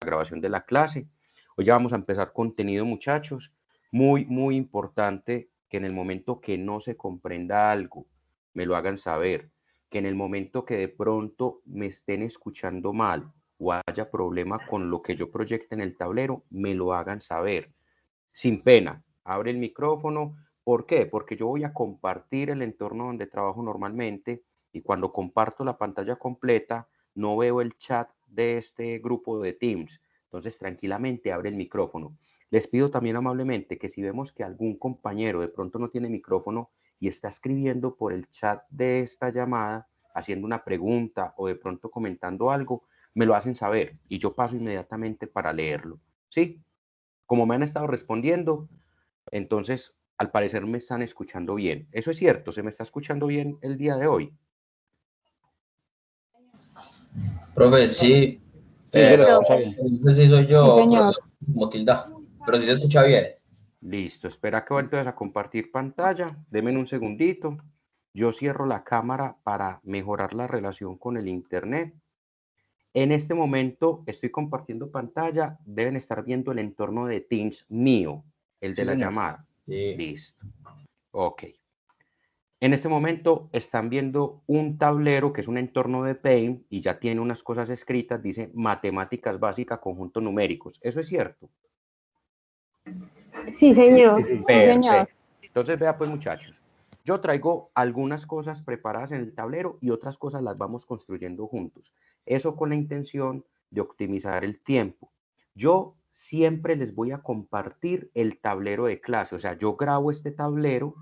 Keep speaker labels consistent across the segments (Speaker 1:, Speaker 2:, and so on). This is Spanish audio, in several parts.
Speaker 1: grabación de la clase. Hoy ya vamos a empezar contenido, muchachos. Muy importante que en el momento que no se comprenda algo, me lo hagan saber. Que en el momento que de pronto me estén escuchando mal o haya problema con lo que yo proyecte en el tablero, me lo hagan saber. Sin pena, abre el micrófono. ¿Por qué? Porque yo voy a compartir el entorno donde trabajo normalmente y cuando comparto la pantalla completa no veo el chat de este grupo de Teams. Entonces, tranquilamente abre el micrófono. Les pido también amablemente que si vemos que algún compañero de pronto no tiene micrófono y está escribiendo por el chat de esta llamada, haciendo una pregunta o de pronto comentando algo, me lo hacen saber y yo paso inmediatamente para leerlo. ¿Sí? Como me han estado respondiendo, entonces al parecer me están escuchando bien. Eso es cierto, ¿se me está escuchando bien el día de hoy?
Speaker 2: Profe, sí,
Speaker 3: Sí, se lo
Speaker 2: pero
Speaker 3: escucha bien.
Speaker 2: no sé si soy yo,
Speaker 4: Sí, señor.
Speaker 2: profesor, como tilda, pero sí se escucha bien.
Speaker 1: Listo, espera que voy entonces a compartir pantalla. Denme un segundito. Yo cierro la cámara para mejorar la relación con el internet. En este momento estoy compartiendo pantalla. Deben estar viendo el entorno de Teams mío, el de
Speaker 3: Sí,
Speaker 1: la
Speaker 3: señor.
Speaker 1: llamada.
Speaker 2: Sí.
Speaker 1: Listo. Ok. En este momento están viendo un tablero que es un entorno de Paint y ya tiene unas cosas escritas, dice matemáticas básicas, conjuntos numéricos. ¿Eso es cierto?
Speaker 4: Sí, señor.
Speaker 3: Sí, sí.
Speaker 4: Sí, señor.
Speaker 1: Perfecto. Entonces, vea pues, muchachos, yo traigo algunas cosas preparadas en el tablero y otras cosas las vamos construyendo juntos. Eso con la intención de optimizar el tiempo. Yo siempre les voy a compartir el tablero de clase, o sea, yo grabo este tablero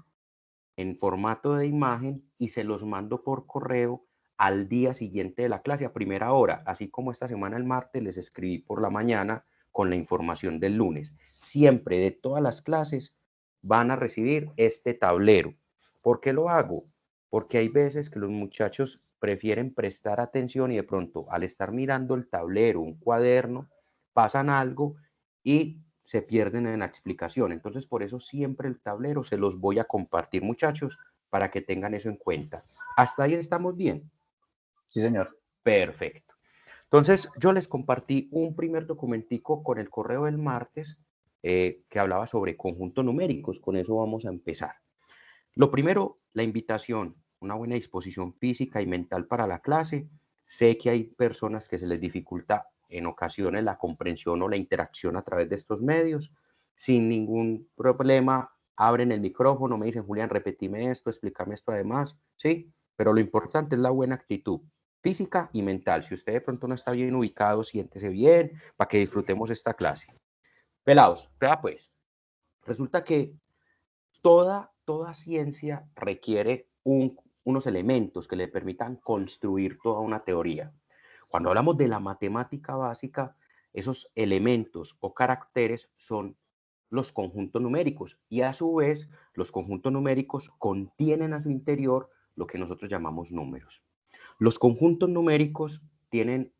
Speaker 1: en formato de imagen y se los mando por correo al día siguiente de la clase a primera hora, así como esta semana el martes les escribí por la mañana con la información del lunes. Siempre de todas las clases van a recibir este tablero. ¿Por qué lo hago? Porque hay veces que los muchachos prefieren prestar atención y de pronto al estar mirando el tablero, un cuaderno, pasan algo y se pierden en la explicación. Entonces, por eso siempre el tablero se los voy a compartir, muchachos, para que tengan eso en cuenta. ¿Hasta ahí estamos bien?
Speaker 3: Sí, señor.
Speaker 1: Perfecto. Entonces, yo les compartí un primer documentico con el correo del martes que hablaba sobre conjuntos numéricos. Con eso vamos a empezar. Lo primero, la invitación, una buena disposición física y mental para la clase. Sé que hay personas que se les dificulta en ocasiones la comprensión o la interacción a través de estos medios. Sin ningún problema, abren el micrófono, me dicen, Julián, repetime esto, explícame esto además, ¿sí? Pero lo importante es la buena actitud física y mental. Si usted de pronto no está bien ubicado, siéntese bien para que disfrutemos esta clase. Pelados, vea pues, resulta que toda ciencia requiere unos elementos que le permitan construir toda una teoría. Cuando hablamos de la matemática básica, esos elementos o caracteres son los conjuntos numéricos y a su vez los conjuntos numéricos contienen a su interior lo que nosotros llamamos números. Los conjuntos numéricos tienen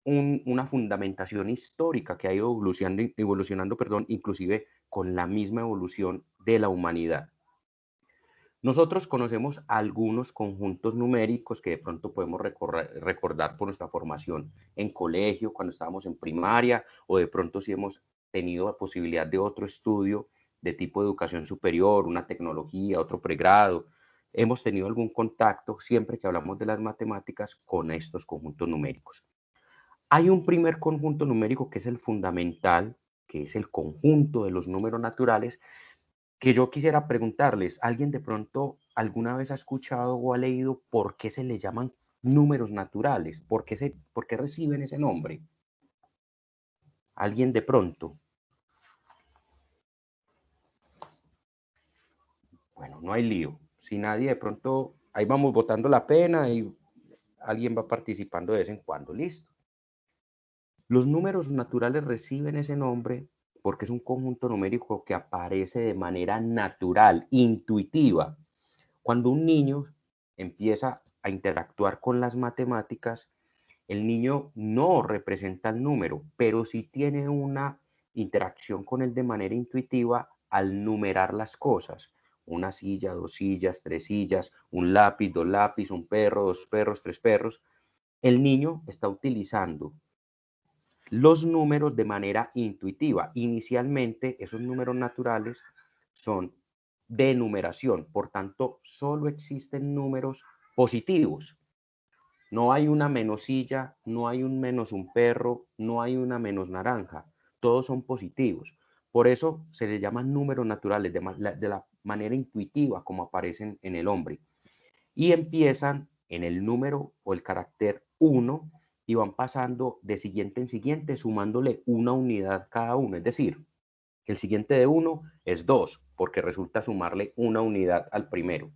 Speaker 1: una fundamentación histórica que ha ido evolucionando, inclusive con la misma evolución de la humanidad. Nosotros conocemos algunos conjuntos numéricos que de pronto podemos recordar por nuestra formación en colegio, cuando estábamos en primaria, o de pronto si hemos tenido la posibilidad de otro estudio de tipo de educación superior, una tecnología, otro pregrado. Hemos tenido algún contacto siempre que hablamos de las matemáticas con estos conjuntos numéricos. Hay un primer conjunto numérico que es el fundamental, que es el conjunto de los números naturales, que yo quisiera preguntarles, ¿alguien de pronto alguna vez ha escuchado o ha leído por qué se le llaman números naturales? ¿Por qué reciben ese nombre? ¿Alguien de pronto? Bueno, no hay lío. Si nadie de pronto, ahí vamos botando la pena y alguien va participando de vez en cuando, listo. Los números naturales reciben ese nombre porque es un conjunto numérico que aparece de manera natural, intuitiva. Cuando un niño empieza a interactuar con las matemáticas, el niño no representa el número, pero sí tiene una interacción con él de manera intuitiva al numerar las cosas. Una silla, dos sillas, tres sillas, un lápiz, dos lápices, un perro, dos perros, tres perros. El niño está utilizando los números de manera intuitiva. Inicialmente, esos números naturales son de numeración, por tanto, solo existen números positivos. No hay una menosilla, no hay un menos un perro, no hay una menos naranja, todos son positivos. Por eso se les llaman números naturales, de la manera intuitiva como aparecen en el hombre. Y empiezan en el número o el carácter 1 y van pasando de siguiente en siguiente, sumándole una unidad cada uno. Es decir, el siguiente de 1 es 2, porque resulta sumarle una unidad al primero.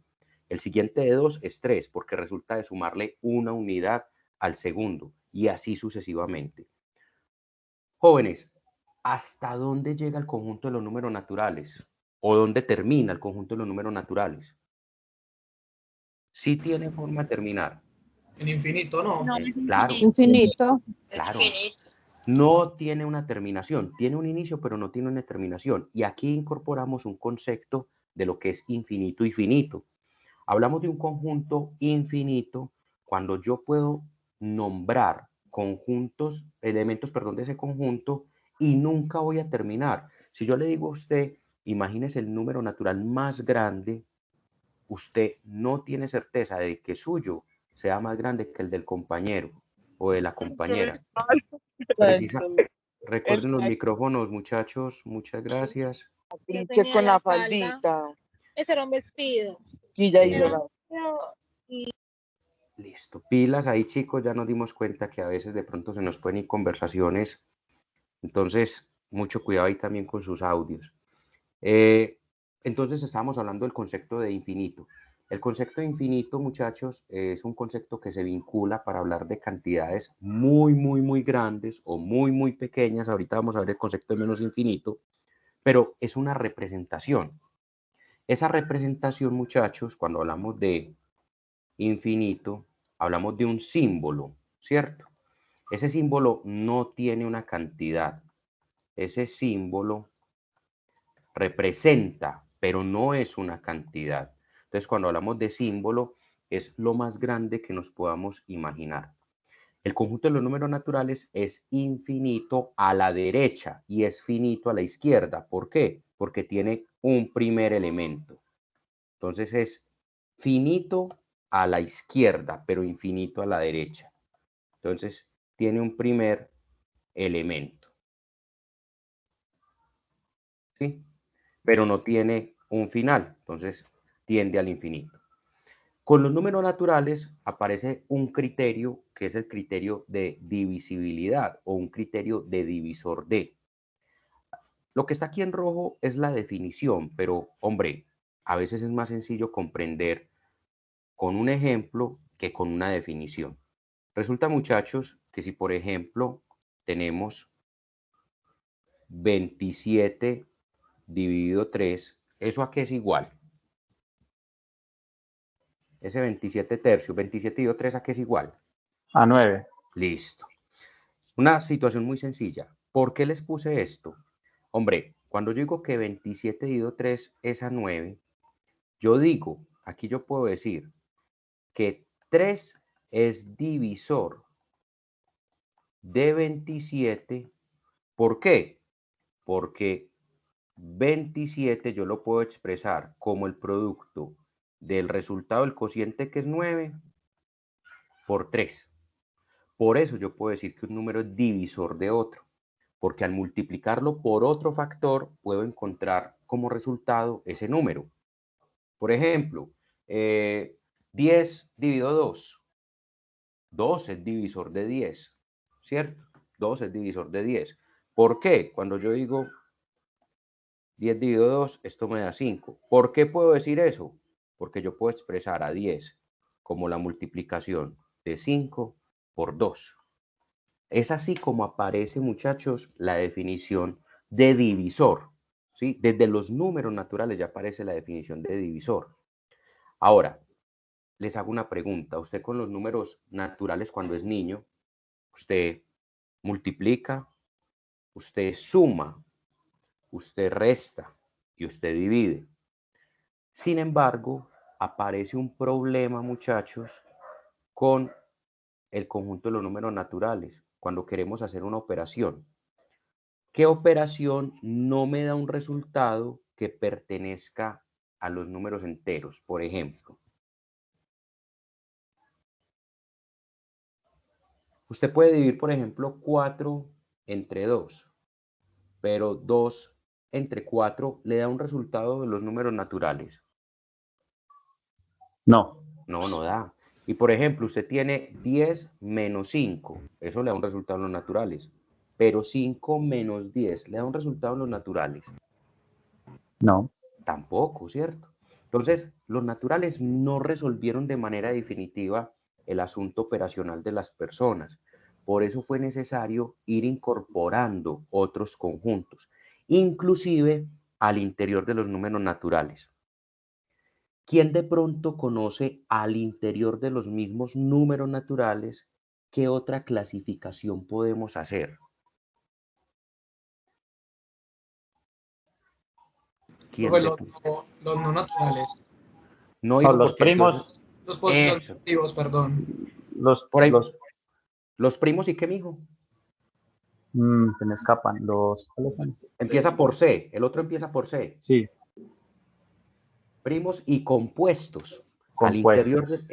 Speaker 1: El siguiente de 2 es 3, porque resulta de sumarle una unidad al segundo, y así sucesivamente. Jóvenes, ¿hasta dónde llega el conjunto de los números naturales? ¿O dónde termina el conjunto de los números naturales? Sí tiene forma de terminar.
Speaker 4: En infinito, ¿no?
Speaker 5: No, es
Speaker 1: Claro,
Speaker 5: infinito.
Speaker 1: claro. No tiene una terminación, tiene un inicio, pero no tiene una terminación. Y aquí incorporamos un concepto de lo que es infinito y finito. Hablamos de un conjunto infinito cuando yo puedo nombrar conjuntos, elementos, perdón, de ese conjunto y nunca voy a terminar. Si yo le digo a usted, imagínese el número natural más grande, usted no tiene certeza de que suyo sea más grande que el del compañero o de la compañera. Precisa. Recuerden los micrófonos, muchachos. Muchas gracias.
Speaker 6: Que es con la faldita.
Speaker 5: Ese era un vestido.
Speaker 6: Sí, ya
Speaker 1: Era
Speaker 6: hizo la.
Speaker 1: Listo. Pilas ahí, chicos. Ya nos dimos cuenta que a veces de pronto se nos pueden ir conversaciones. Entonces, mucho cuidado ahí también con sus audios. Entonces, estábamos hablando del concepto de infinito. El concepto de infinito, muchachos, es un concepto que se vincula para hablar de cantidades muy, muy, muy grandes o muy, muy pequeñas. Ahorita vamos a ver el concepto de menos infinito, pero es una representación. Esa representación, muchachos, cuando hablamos de infinito, hablamos de un símbolo, ¿cierto? Ese símbolo no tiene una cantidad. Ese símbolo representa, pero no es una cantidad. Entonces, cuando hablamos de símbolo, es lo más grande que nos podamos imaginar. El conjunto de los números naturales es infinito a la derecha y es finito a la izquierda. ¿Por qué? Porque tiene un primer elemento. Entonces es finito a la izquierda, pero infinito a la derecha. Entonces tiene un primer elemento. ¿Sí? Pero no tiene un final. Entonces tiende al infinito. Con los números naturales aparece un criterio que es el criterio de divisibilidad o un criterio de divisor de. Lo que está aquí en rojo es la definición, pero hombre, a veces es más sencillo comprender con un ejemplo que con una definición. Resulta, muchachos, que si por ejemplo tenemos 27 dividido 3, ¿eso a qué es igual? Ese 27 tercios, 27 dividido 3, ¿a qué es igual?
Speaker 3: A 9.
Speaker 1: Listo. Una situación muy sencilla. ¿Por qué les puse esto? Hombre, cuando yo digo que 27 dividido 3 es a 9, yo digo, aquí yo puedo decir que 3 es divisor de 27. ¿Por qué? Porque 27 yo lo puedo expresar como el producto del resultado del cociente, que es 9, por 3. Por eso yo puedo decir que un número es divisor de otro, porque al multiplicarlo por otro factor puedo encontrar como resultado ese número. Por ejemplo, 10 dividido 2. 2 es divisor de 10, ¿cierto? 2 es divisor de 10. ¿Por qué? Cuando yo digo 10 dividido 2, esto me da 5. ¿Por qué puedo decir eso? Porque yo puedo expresar a 10 como la multiplicación de 5 por 2. Es así como aparece, muchachos, la definición de divisor, ¿sí? Desde los números naturales ya aparece la definición de divisor. Ahora, les hago una pregunta. Usted con los números naturales cuando es niño, usted multiplica, usted suma, usted resta y usted divide. Sin embargo, aparece un problema, muchachos, con el conjunto de los números naturales. cuando queremos hacer una operación. ¿Qué operación no me da un resultado que pertenezca a los números enteros? Por ejemplo, usted puede dividir, por ejemplo, 4 entre 2, pero 2 entre 4 le da un resultado de los números naturales.
Speaker 3: No.
Speaker 1: No, no da. Y por ejemplo, usted tiene 10 menos 5, eso le da un resultado en los naturales. Pero 5 menos 10 le da un resultado en los naturales.
Speaker 3: No.
Speaker 1: Tampoco, ¿cierto? Entonces, los naturales no resolvieron de manera definitiva el asunto operacional de las personas. Por eso fue necesario ir incorporando otros conjuntos, inclusive al interior de los números naturales. ¿Quién de pronto conoce al interior de los mismos números naturales qué otra clasificación podemos hacer? ¿Quién
Speaker 4: Profe,
Speaker 1: de
Speaker 4: los no naturales.
Speaker 1: No
Speaker 3: No,
Speaker 1: hizo
Speaker 3: los
Speaker 1: porque entonces
Speaker 3: primos,
Speaker 4: Los
Speaker 1: eso.
Speaker 4: positivos, perdón.
Speaker 1: Por ahí,
Speaker 3: los,
Speaker 1: los primos y qué, mijo.
Speaker 3: se me escapan, ¿cuáles son?
Speaker 1: Empieza por C, el otro empieza por C.
Speaker 3: Sí,
Speaker 1: Primos y compuestos.
Speaker 3: compuestos.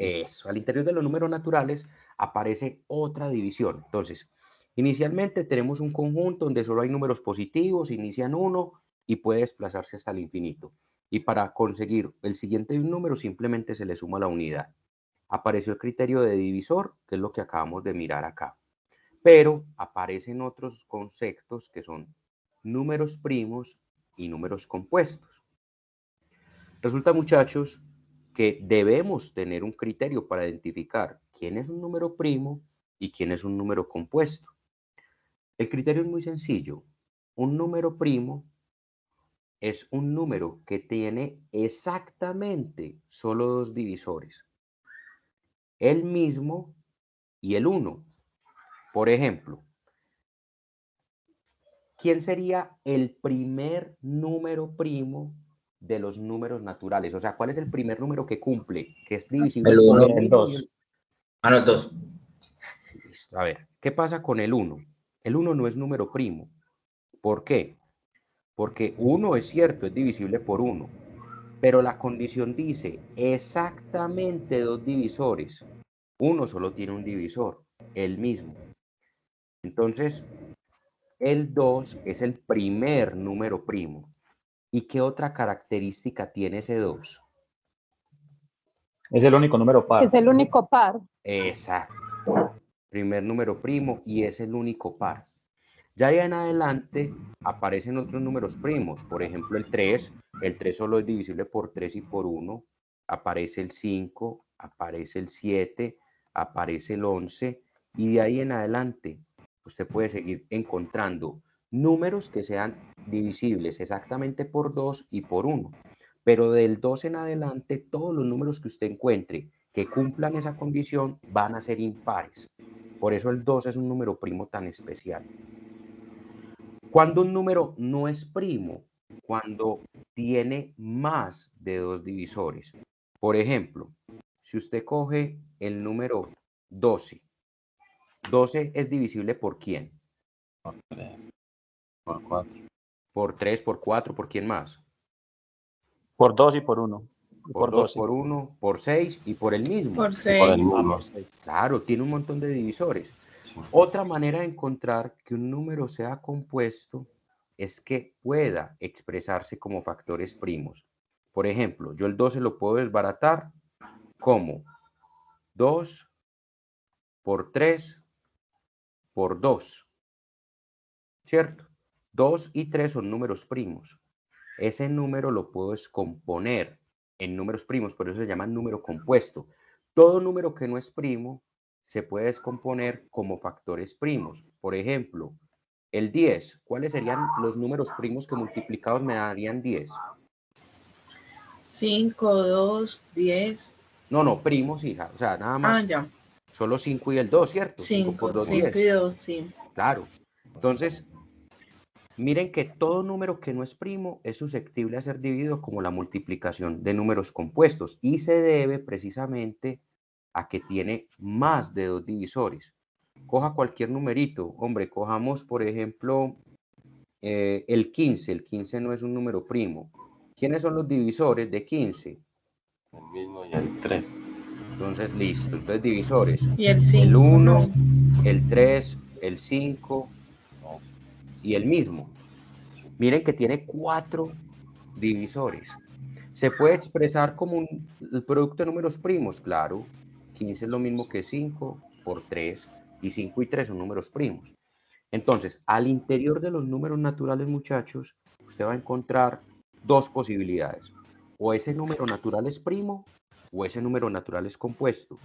Speaker 1: Al interior de los números naturales aparece otra división. Entonces, inicialmente tenemos un conjunto donde solo hay números positivos, inician 1 y puede desplazarse hasta el infinito. Y para conseguir el siguiente número simplemente se le suma la unidad. Apareció el criterio de divisor, que es lo que acabamos de mirar acá. Pero aparecen otros conceptos que son números primos y números compuestos. Resulta, muchachos, que debemos tener un criterio para identificar quién es un número primo y quién es un número compuesto. El criterio es muy sencillo. Un número primo es un número que tiene exactamente solo dos divisores, el mismo y el 1. Por ejemplo, ¿quién sería el primer número primo de los números naturales? O sea, ¿cuál es el primer número que cumple, que es divisible
Speaker 2: El
Speaker 1: por
Speaker 2: uno.
Speaker 1: el
Speaker 3: El
Speaker 1: mismo
Speaker 3: 2.
Speaker 2: No, el 2.
Speaker 1: Listo. A ver, ¿qué pasa con el 1? El 1 no es número primo. ¿Por qué? Porque 1 es cierto, es divisible por 1, pero la condición dice exactamente dos divisores. 1 solo tiene un divisor, el mismo. Entonces, el 2 es el primer número primo. ¿Y qué otra característica tiene ese 2?
Speaker 3: Es el único número par.
Speaker 5: Es el único par.
Speaker 1: Exacto. Primer número primo y es el único par. Ya de en adelante aparecen otros números primos. Por ejemplo, el 3. El 3 solo es divisible por 3 y por 1. Aparece el 5, aparece el 7, aparece el 11. Y de ahí en adelante usted puede seguir encontrando números que sean divisibles exactamente por 2 y por 1. Pero del 2 en adelante, todos los números que usted encuentre que cumplan esa condición van a ser impares. Por eso el 2 es un número primo tan especial. Cuando un número no es primo, cuando tiene más de dos divisores. Por ejemplo, si usted coge el número 12, 12 es divisible ¿por quién?
Speaker 7: Por 3, por 4.
Speaker 1: Por 3, por 4, ¿por quién más?
Speaker 3: Por 2 y por 1.
Speaker 1: Por 2, por 1, por 6 y por el mismo.
Speaker 8: Por
Speaker 7: Por el
Speaker 8: 6.
Speaker 7: mismo.
Speaker 1: Claro, tiene un montón de divisores.
Speaker 7: Sí.
Speaker 1: Otra manera de encontrar que un número sea compuesto es que pueda expresarse como factores primos. Por ejemplo, yo el 12 lo puedo desbaratar como 2 por 3 por 2, ¿cierto? 2 y 3 son números primos. Ese número lo puedo descomponer en números primos, por eso se llama número compuesto. Todo número que no es primo se puede descomponer como factores primos. Por ejemplo, el 10. ¿Cuáles serían los números primos que multiplicados me darían 10?
Speaker 8: 5, 2, 10.
Speaker 1: No, primos, hija. O sea, nada más.
Speaker 8: Ya.
Speaker 1: Solo 5 y el 2, ¿cierto? 5 por 2,
Speaker 8: 5 y
Speaker 1: 10.
Speaker 8: 2, sí.
Speaker 1: Claro. Entonces, miren que todo número que no es primo es susceptible a ser dividido como la multiplicación de números compuestos y se debe precisamente a que tiene más de dos divisores. Coja cualquier numerito. Hombre, cojamos, por ejemplo, el 15. El 15 no es un número primo. ¿Quiénes son los divisores de 15?
Speaker 7: El mismo y el 3.
Speaker 1: Entonces, listo. Entonces, divisores.
Speaker 8: Y el 5.
Speaker 1: El 1, el 3, el 5 y el mismo. Miren que tiene 4 divisores. ¿Se puede expresar como el producto de números primos? Claro. 15 es lo mismo que 5 por 3. Y 5 y 3 son números primos. Entonces, al interior de los números naturales, muchachos, usted va a encontrar 2 posibilidades. O ese número natural es primo o ese número natural es compuesto.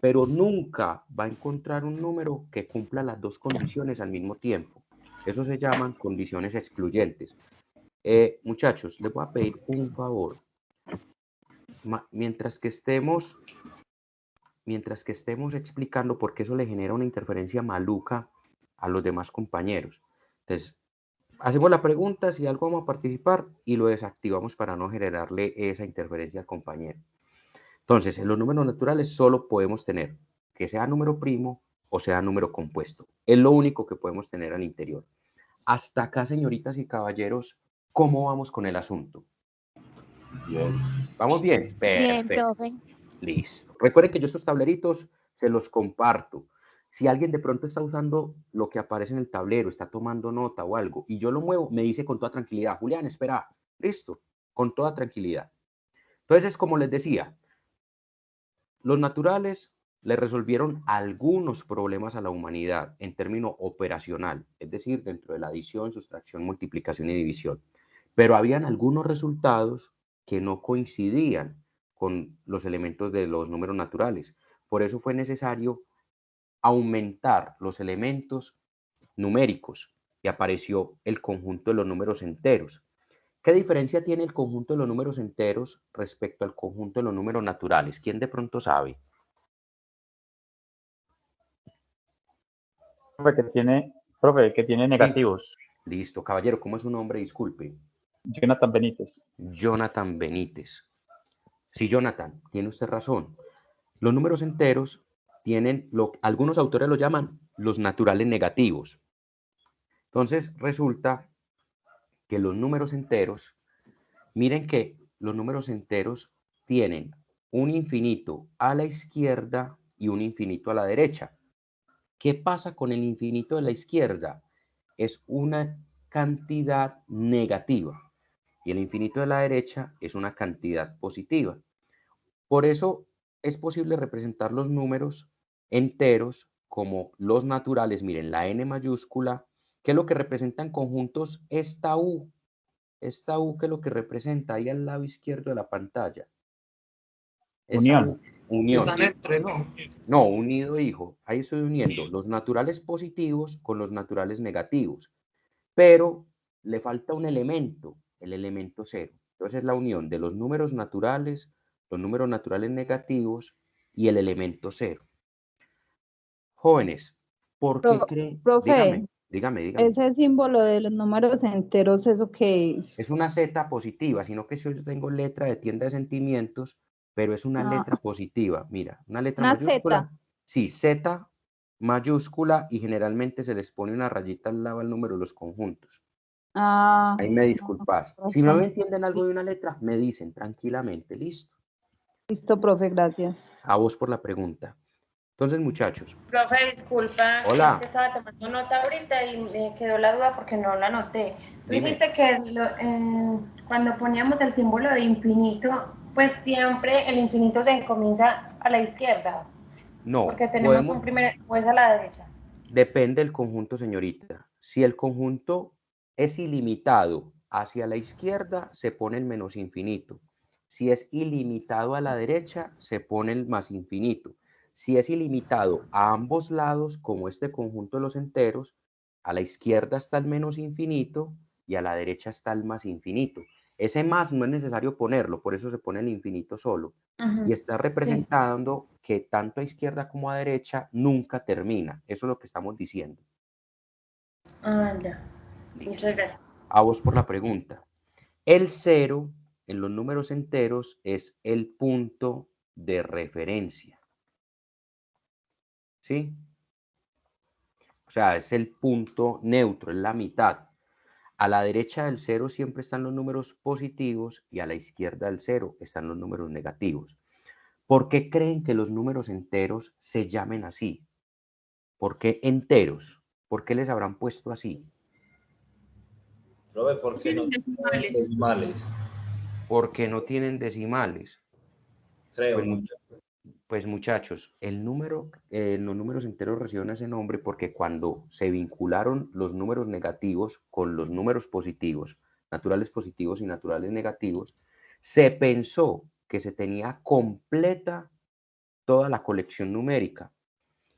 Speaker 1: Pero nunca va a encontrar un número que cumpla las 2 condiciones al mismo tiempo. Eso se llaman condiciones excluyentes. Muchachos, les voy a pedir un favor. Mientras que estemos explicando, porque eso le genera una interferencia maluca a los demás compañeros. Entonces, hacemos la pregunta, si algo vamos a participar y lo desactivamos para no generarle esa interferencia al compañero. Entonces, en los números naturales solo podemos tener que sea número primo o sea número compuesto. Es lo único que podemos tener al interior. Hasta acá, señoritas y caballeros, ¿cómo vamos con el asunto?
Speaker 7: Bien.
Speaker 1: ¿Vamos bien?
Speaker 5: Bien,
Speaker 1: Perfecto.
Speaker 5: profe.
Speaker 1: Listo. Recuerden que yo estos tableritos se los comparto. Si alguien de pronto está usando lo que aparece en el tablero, está tomando nota o algo, y yo lo muevo, me dice con toda tranquilidad, Julián, espera, listo, con toda tranquilidad. Entonces, como les decía, los naturales le resolvieron algunos problemas a la humanidad en términos operacional, es decir, dentro de la adición, sustracción, multiplicación y división. Pero habían algunos resultados que no coincidían con los elementos de los números naturales. Por eso fue necesario aumentar los elementos numéricos y apareció el conjunto de los números enteros. ¿Qué diferencia tiene el conjunto de los números enteros respecto al conjunto de los números naturales? ¿Quién de pronto sabe?
Speaker 3: Profe, que tiene negativos.
Speaker 1: Sí. Listo, caballero, ¿cómo es su nombre? Disculpe.
Speaker 3: Jonathan Benítez.
Speaker 1: Jonathan Benítez. Sí, Jonathan, tiene usted razón. Los números enteros tienen, algunos autores lo llaman los naturales negativos. Entonces, resulta que los números enteros, miren que los números enteros tienen un infinito a la izquierda y un infinito a la derecha. ¿Qué pasa con el infinito de la izquierda? Es una cantidad negativa y el infinito de la derecha es una cantidad positiva. Por eso es posible representar los números enteros como los naturales. Miren, la n mayúscula, ¿qué es lo que representan conjuntos? Esta U, ¿qué es lo que representa ahí al lado izquierdo de la pantalla? Esa
Speaker 3: Unión.
Speaker 1: Unión.
Speaker 4: Están entre, ¿no?
Speaker 1: No, unido, hijo. Ahí estoy uniendo los naturales positivos con los naturales negativos. Pero le falta un elemento, el elemento 0. Entonces, la unión de los números naturales negativos y el elemento 0. Jóvenes, ¿por qué creen?
Speaker 5: Profe,
Speaker 1: Dígame.
Speaker 5: ese símbolo de los números enteros, ¿eso qué es?
Speaker 1: Es una Z positiva, sino que yo tengo letra de tienda de sentimientos, pero es una letra positiva. Mira, una letra
Speaker 5: Una
Speaker 1: mayúscula.
Speaker 5: Z.
Speaker 1: Sí, Z mayúscula y generalmente se les pone una rayita al lado del número de los conjuntos. Ahí me disculpas. Si no me entienden algo de una letra, me dicen tranquilamente. Listo.
Speaker 5: Listo, profe, gracias.
Speaker 1: A vos por la pregunta. Entonces, muchachos.
Speaker 9: Profe, disculpa,
Speaker 1: Hola.
Speaker 9: es que estaba tomando nota ahorita y me quedó la duda porque no la anoté. Tú
Speaker 1: Dime.
Speaker 9: dijiste que cuando poníamos el símbolo de infinito, pues siempre el infinito se comienza a la izquierda.
Speaker 1: No,
Speaker 9: porque tenemos un primer, o es a la derecha.
Speaker 1: Depende del conjunto, señorita. Si el conjunto es ilimitado hacia la izquierda, se pone el menos infinito. Si es ilimitado a la derecha, se pone el más infinito. Si es ilimitado a ambos lados, como este conjunto de los enteros, a la izquierda está el menos infinito y a la derecha está el más infinito. Ese más no es necesario ponerlo, por eso se pone el infinito solo. Y está representando que tanto a izquierda como a derecha nunca termina. Eso es lo que estamos diciendo.
Speaker 9: Ah, ya. Muchas gracias.
Speaker 1: A vos por la pregunta. El 0 en los números enteros es el punto de referencia. ¿Sí? sea, es el punto neutro, es la mitad. A la derecha del 0 siempre están los números positivos y a la izquierda del 0 están los números negativos. ¿Por qué creen que los números enteros se llamen así? ¿Por qué enteros? ¿Por qué les habrán puesto así?
Speaker 2: Profe, ¿por qué no tienen decimales?
Speaker 1: Porque no tienen decimales.
Speaker 2: Creo,
Speaker 1: Pues,
Speaker 2: ¿no?
Speaker 1: pues muchachos, los números enteros reciben ese nombre porque cuando se vincularon los números negativos con los números positivos, naturales positivos y naturales negativos, se pensó que se tenía completa toda la colección numérica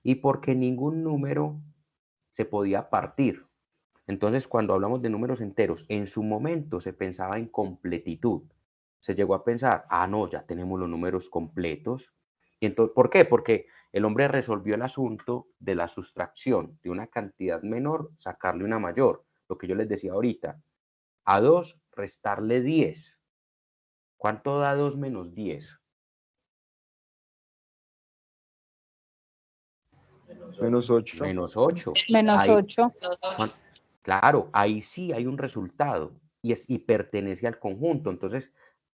Speaker 1: y porque ningún número se podía partir. Entonces, cuando hablamos de números enteros, en su momento se pensaba en completitud. Se llegó a pensar, no, ya tenemos los números completos. Y entonces, ¿por qué? Porque el hombre resolvió el asunto de la sustracción de una cantidad menor, sacarle una mayor. Lo que yo les decía ahorita, a 2 restarle 10. ¿Cuánto da 2 menos 10?
Speaker 10: Menos 8.
Speaker 1: Menos 8.
Speaker 5: Menos
Speaker 1: Ahí,
Speaker 5: 8.
Speaker 1: claro, ahí sí hay un resultado y pertenece al conjunto. Entonces,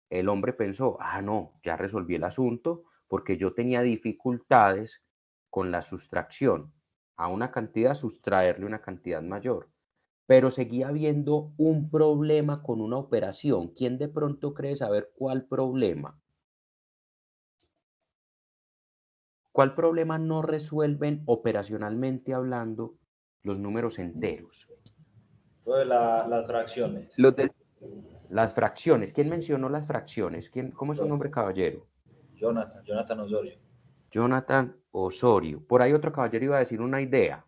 Speaker 1: el hombre pensó, no, ya resolví el asunto porque yo tenía dificultades con la sustracción. A una cantidad sustraerle una cantidad mayor. Pero seguía habiendo un problema con una operación. ¿Quién de pronto cree saber cuál problema? ¿Cuál problema no resuelven operacionalmente hablando los números enteros?
Speaker 2: Profe, las fracciones.
Speaker 1: Las fracciones. ¿Quién mencionó las fracciones? ¿Cómo es su nombre, caballero?
Speaker 2: Jonathan Osorio.
Speaker 1: Jonathan Osorio. Por ahí otro caballero iba a decir una idea.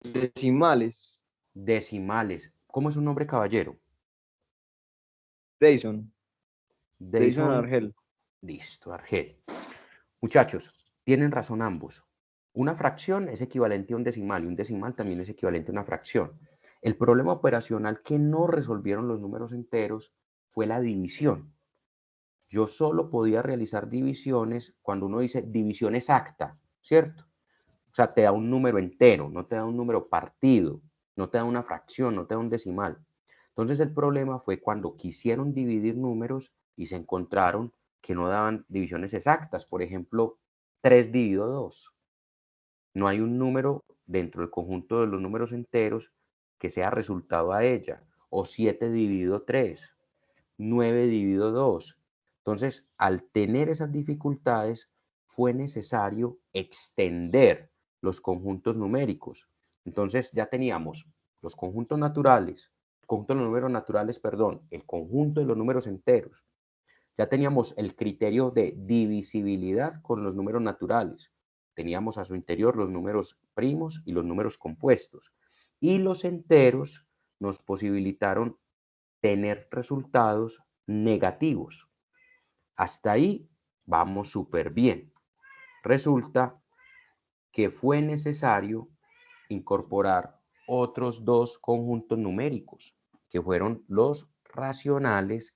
Speaker 10: Decimales.
Speaker 1: Decimales. ¿Cómo es su nombre, caballero?
Speaker 10: Dayson
Speaker 1: Dayson
Speaker 10: Argel.
Speaker 1: Listo, Argel. Muchachos, tienen razón ambos. Una fracción es equivalente a un decimal y un decimal también es equivalente a una fracción. El problema operacional que no resolvieron los números enteros fue la división. Yo solo podía realizar divisiones cuando uno dice división exacta, ¿cierto? O sea, te da un número entero, no te da un número partido, no te da una fracción, no te da un decimal. Entonces el problema fue cuando quisieron dividir números y se encontraron que no daban divisiones exactas. Por ejemplo, 3 dividido 2. No hay un número dentro del conjunto de los números enteros que sea resultado a ella. O 7 dividido 3, 9 dividido 2. Entonces, al tener esas dificultades, fue necesario extender los conjuntos numéricos. Entonces, ya teníamos los conjuntos naturales, el conjunto de los números naturales, perdón, el conjunto de los números enteros. Ya teníamos el criterio de divisibilidad con los números naturales. Teníamos a su interior los números primos y los números compuestos. Y los enteros nos posibilitaron tener resultados negativos. Hasta ahí vamos súper bien. Resulta que fue necesario incorporar otros 2 conjuntos numéricos, que fueron los racionales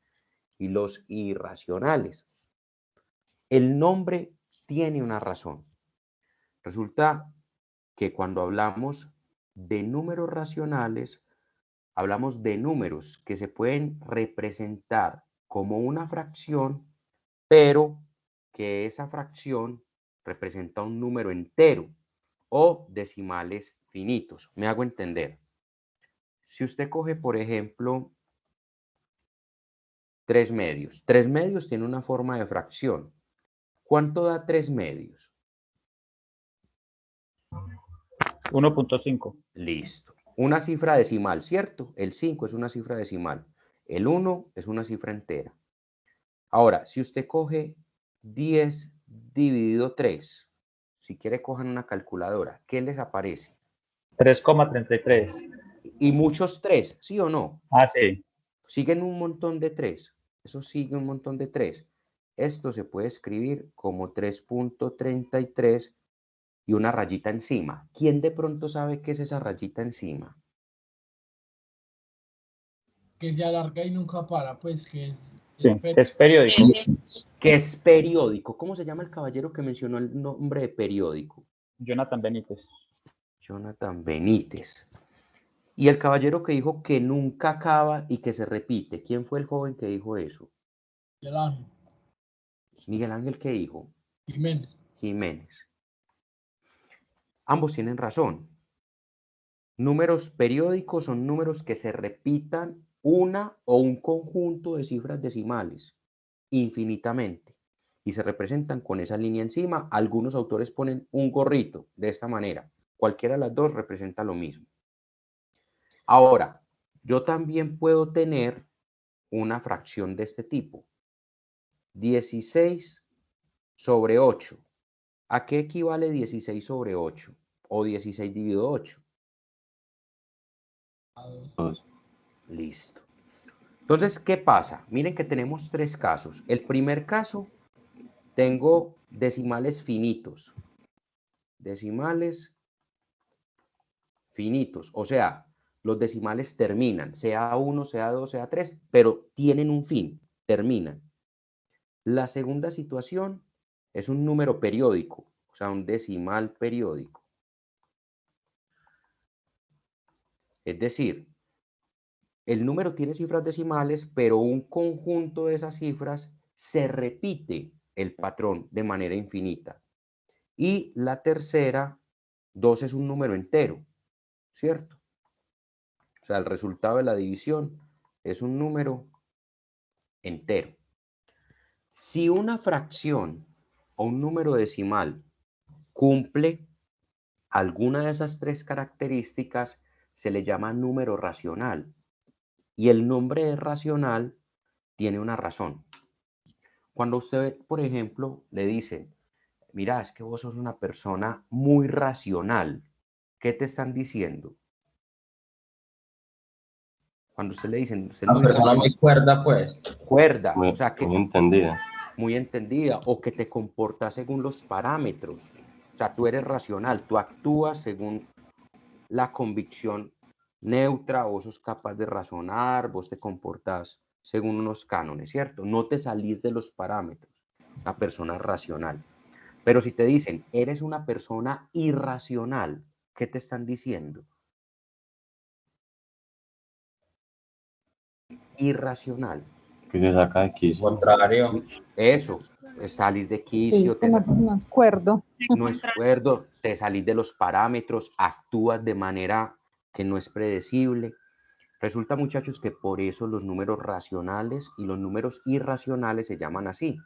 Speaker 1: y los irracionales. El nombre tiene una razón. Resulta que cuando hablamos de números racionales, hablamos de números que se pueden representar como una fracción, pero que esa fracción representa un número entero o decimales finitos. Me hago entender. Si usted coge, por ejemplo, 3 medios. 3 medios tiene una forma de fracción. ¿Cuánto da 3 medios?
Speaker 3: 1.5.
Speaker 1: Listo. Una cifra decimal, ¿cierto? El 5 es una cifra decimal. El 1 es una cifra entera. Ahora, si usted coge 10 dividido 3, si quiere cojan una calculadora, ¿qué les aparece?
Speaker 3: 3,33.
Speaker 1: Y muchos 3, ¿sí o no?
Speaker 3: Sí.
Speaker 1: Siguen un montón de 3. Eso sigue un montón de 3. Esto se puede escribir como 3.33 y una rayita encima. ¿Quién de pronto sabe qué es esa rayita encima?
Speaker 4: Que se alarga y nunca para, pues que es
Speaker 3: Sí, es periódico.
Speaker 1: Que es periódico. ¿Cómo se llama el caballero que mencionó el nombre de periódico?
Speaker 3: Jonathan Benítez.
Speaker 1: Jonathan Benítez. Y el caballero que dijo que nunca acaba y que se repite. ¿Quién fue el joven que dijo eso?
Speaker 4: Miguel Ángel
Speaker 1: Miguel Ángel, ¿qué dijo?
Speaker 4: Jiménez.
Speaker 1: Jiménez. Ambos tienen razón. Números periódicos son números que se repitan una o un conjunto de cifras decimales infinitamente y se representan con esa línea encima. Algunos autores ponen un gorrito de esta manera. Cualquiera de las dos representa lo mismo. Ahora, yo también puedo tener una fracción de este tipo. 16 sobre 8. ¿A qué equivale 16 sobre 8? O 16 dividido 8. Listo. Entonces, ¿qué pasa? Miren que tenemos tres casos. El primer caso, tengo decimales finitos. Decimales finitos. O sea, los decimales terminan, sea 1, sea 2, sea 3, pero tienen un fin, terminan. La segunda situación es un número periódico, o sea, un decimal periódico. Es decir, el número tiene cifras decimales, pero un conjunto de esas cifras se repite el patrón de manera infinita. Y la tercera, 2 es un número entero, ¿cierto? O sea, el resultado de la división es un número entero. Si una fracción o un número decimal cumple alguna de esas tres características, se le llama número racional. Y el nombre de racional tiene una razón. Cuando usted, por ejemplo, le dice, mira, es que vos sos una persona muy racional, ¿qué te están diciendo? Cuando usted le dicen, usted es
Speaker 2: Una
Speaker 1: muy
Speaker 2: persona muy cuerda, pues.
Speaker 1: cuerda,
Speaker 7: Muy,
Speaker 1: o sea, que
Speaker 7: muy entendida.
Speaker 1: muy entendida, o que te comportas según los parámetros. O sea, tú eres racional, tú actúas según la convicción neutra, vos sos capaz de razonar, vos te comportas según unos cánones, ¿cierto? No te salís de los parámetros, una persona racional. Pero si te dicen, eres una persona irracional, ¿qué te están diciendo? Irracional.
Speaker 7: Que se saca de quicio.
Speaker 2: Contrario.
Speaker 1: Sí, eso, salís de
Speaker 5: Sí,
Speaker 1: quicio,
Speaker 5: que no es cuerdo.
Speaker 1: no es cuerdo, te salís de los parámetros, actúas de manera que no es predecible. Resulta, muchachos, que por eso los números racionales y los números irracionales se llaman así.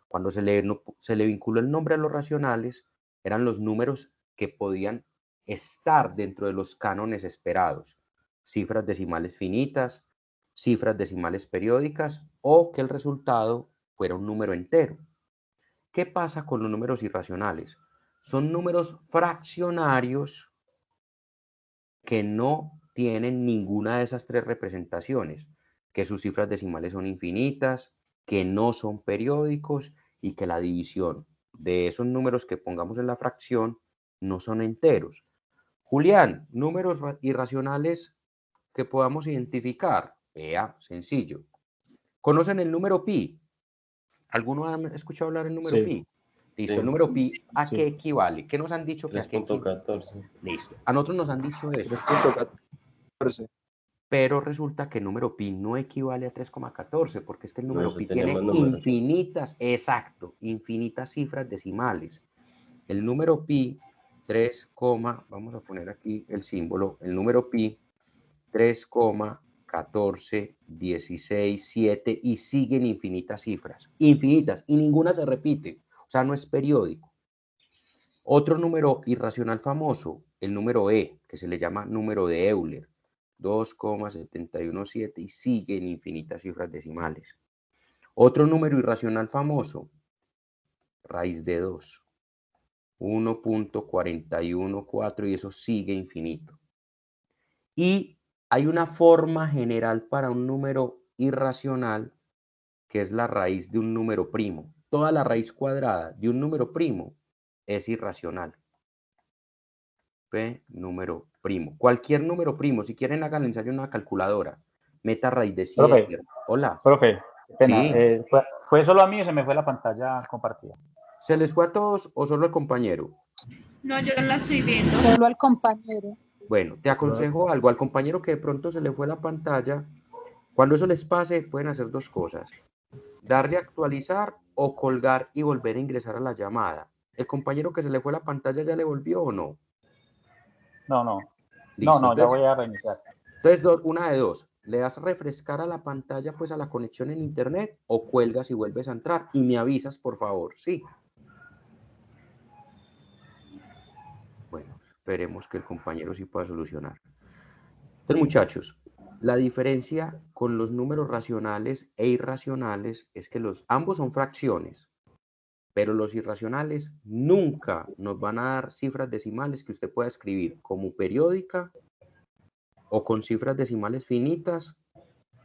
Speaker 1: Cuando se le vinculó el nombre a los racionales, eran los números que podían estar dentro de los cánones esperados. Cifras decimales finitas, cifras decimales periódicas o que el resultado fuera un número entero. ¿Qué pasa con los números irracionales? Son números fraccionarios que no tienen ninguna de esas tres representaciones, que sus cifras decimales son infinitas, que no son periódicos y que la división de esos números que pongamos en la fracción no son enteros. Julián, números irracionales que podamos identificar. Vea, sencillo. ¿Conocen el número pi? ¿Alguno ha escuchado hablar del número
Speaker 3: Sí.
Speaker 1: pi? Listo,
Speaker 7: Sí.
Speaker 1: el número pi, ¿a
Speaker 3: Sí.
Speaker 1: qué equivale? ¿Qué nos han dicho que a qué equivale?
Speaker 7: 3.14.
Speaker 1: Listo, a nosotros nos han dicho eso,
Speaker 10: 3.14.
Speaker 1: pero resulta que el número pi no equivale a 3,14, porque es que el
Speaker 7: No,
Speaker 1: número
Speaker 7: eso
Speaker 1: pi
Speaker 7: tenía
Speaker 1: tiene
Speaker 7: más números.
Speaker 1: infinitas, exacto, infinitas cifras decimales. El número pi, 3, vamos a poner aquí el símbolo, el número pi, 3,14, 16, 7 y siguen infinitas cifras, infinitas, y ninguna se repite, o sea, no es periódico. Otro número irracional famoso, el número e, que se le llama número de Euler, 2,717 y siguen infinitas cifras decimales. Otro número irracional famoso, raíz de 2, 1.414 y eso sigue infinito. Y hay una forma general para un número irracional que es la raíz de un número primo. Toda la raíz cuadrada de un número primo es irracional. P, número primo. Cualquier número primo, si quieren hagan el ensayo en una calculadora. Meta raíz de 7.
Speaker 3: Profe.
Speaker 1: Hola.
Speaker 3: Profe, Qué pena,
Speaker 1: Sí.
Speaker 3: ¿fue solo a mí o se me fue la pantalla compartida?
Speaker 1: ¿Se les fue a todos o solo al compañero?
Speaker 11: No, yo la estoy viendo.
Speaker 5: Solo al compañero.
Speaker 1: Bueno, te aconsejo algo. Al compañero que de pronto se le fue la pantalla, cuando eso les pase, pueden hacer dos cosas. Darle a actualizar o colgar y volver a ingresar a la llamada. ¿El compañero que se le fue la pantalla ya le volvió o no?
Speaker 3: No,
Speaker 1: Listo,
Speaker 3: ya
Speaker 1: entonces,
Speaker 3: voy a reiniciar.
Speaker 1: Entonces, una de dos. Le das refrescar a la pantalla, pues a la conexión en internet, o cuelgas y vuelves a entrar. Y me avisas, por favor. Sí. Bueno, esperemos que el compañero sí pueda solucionar. Entonces, muchachos, la diferencia con los números racionales e irracionales es que ambos son fracciones, pero los irracionales nunca nos van a dar cifras decimales que usted pueda escribir como periódica o con cifras decimales finitas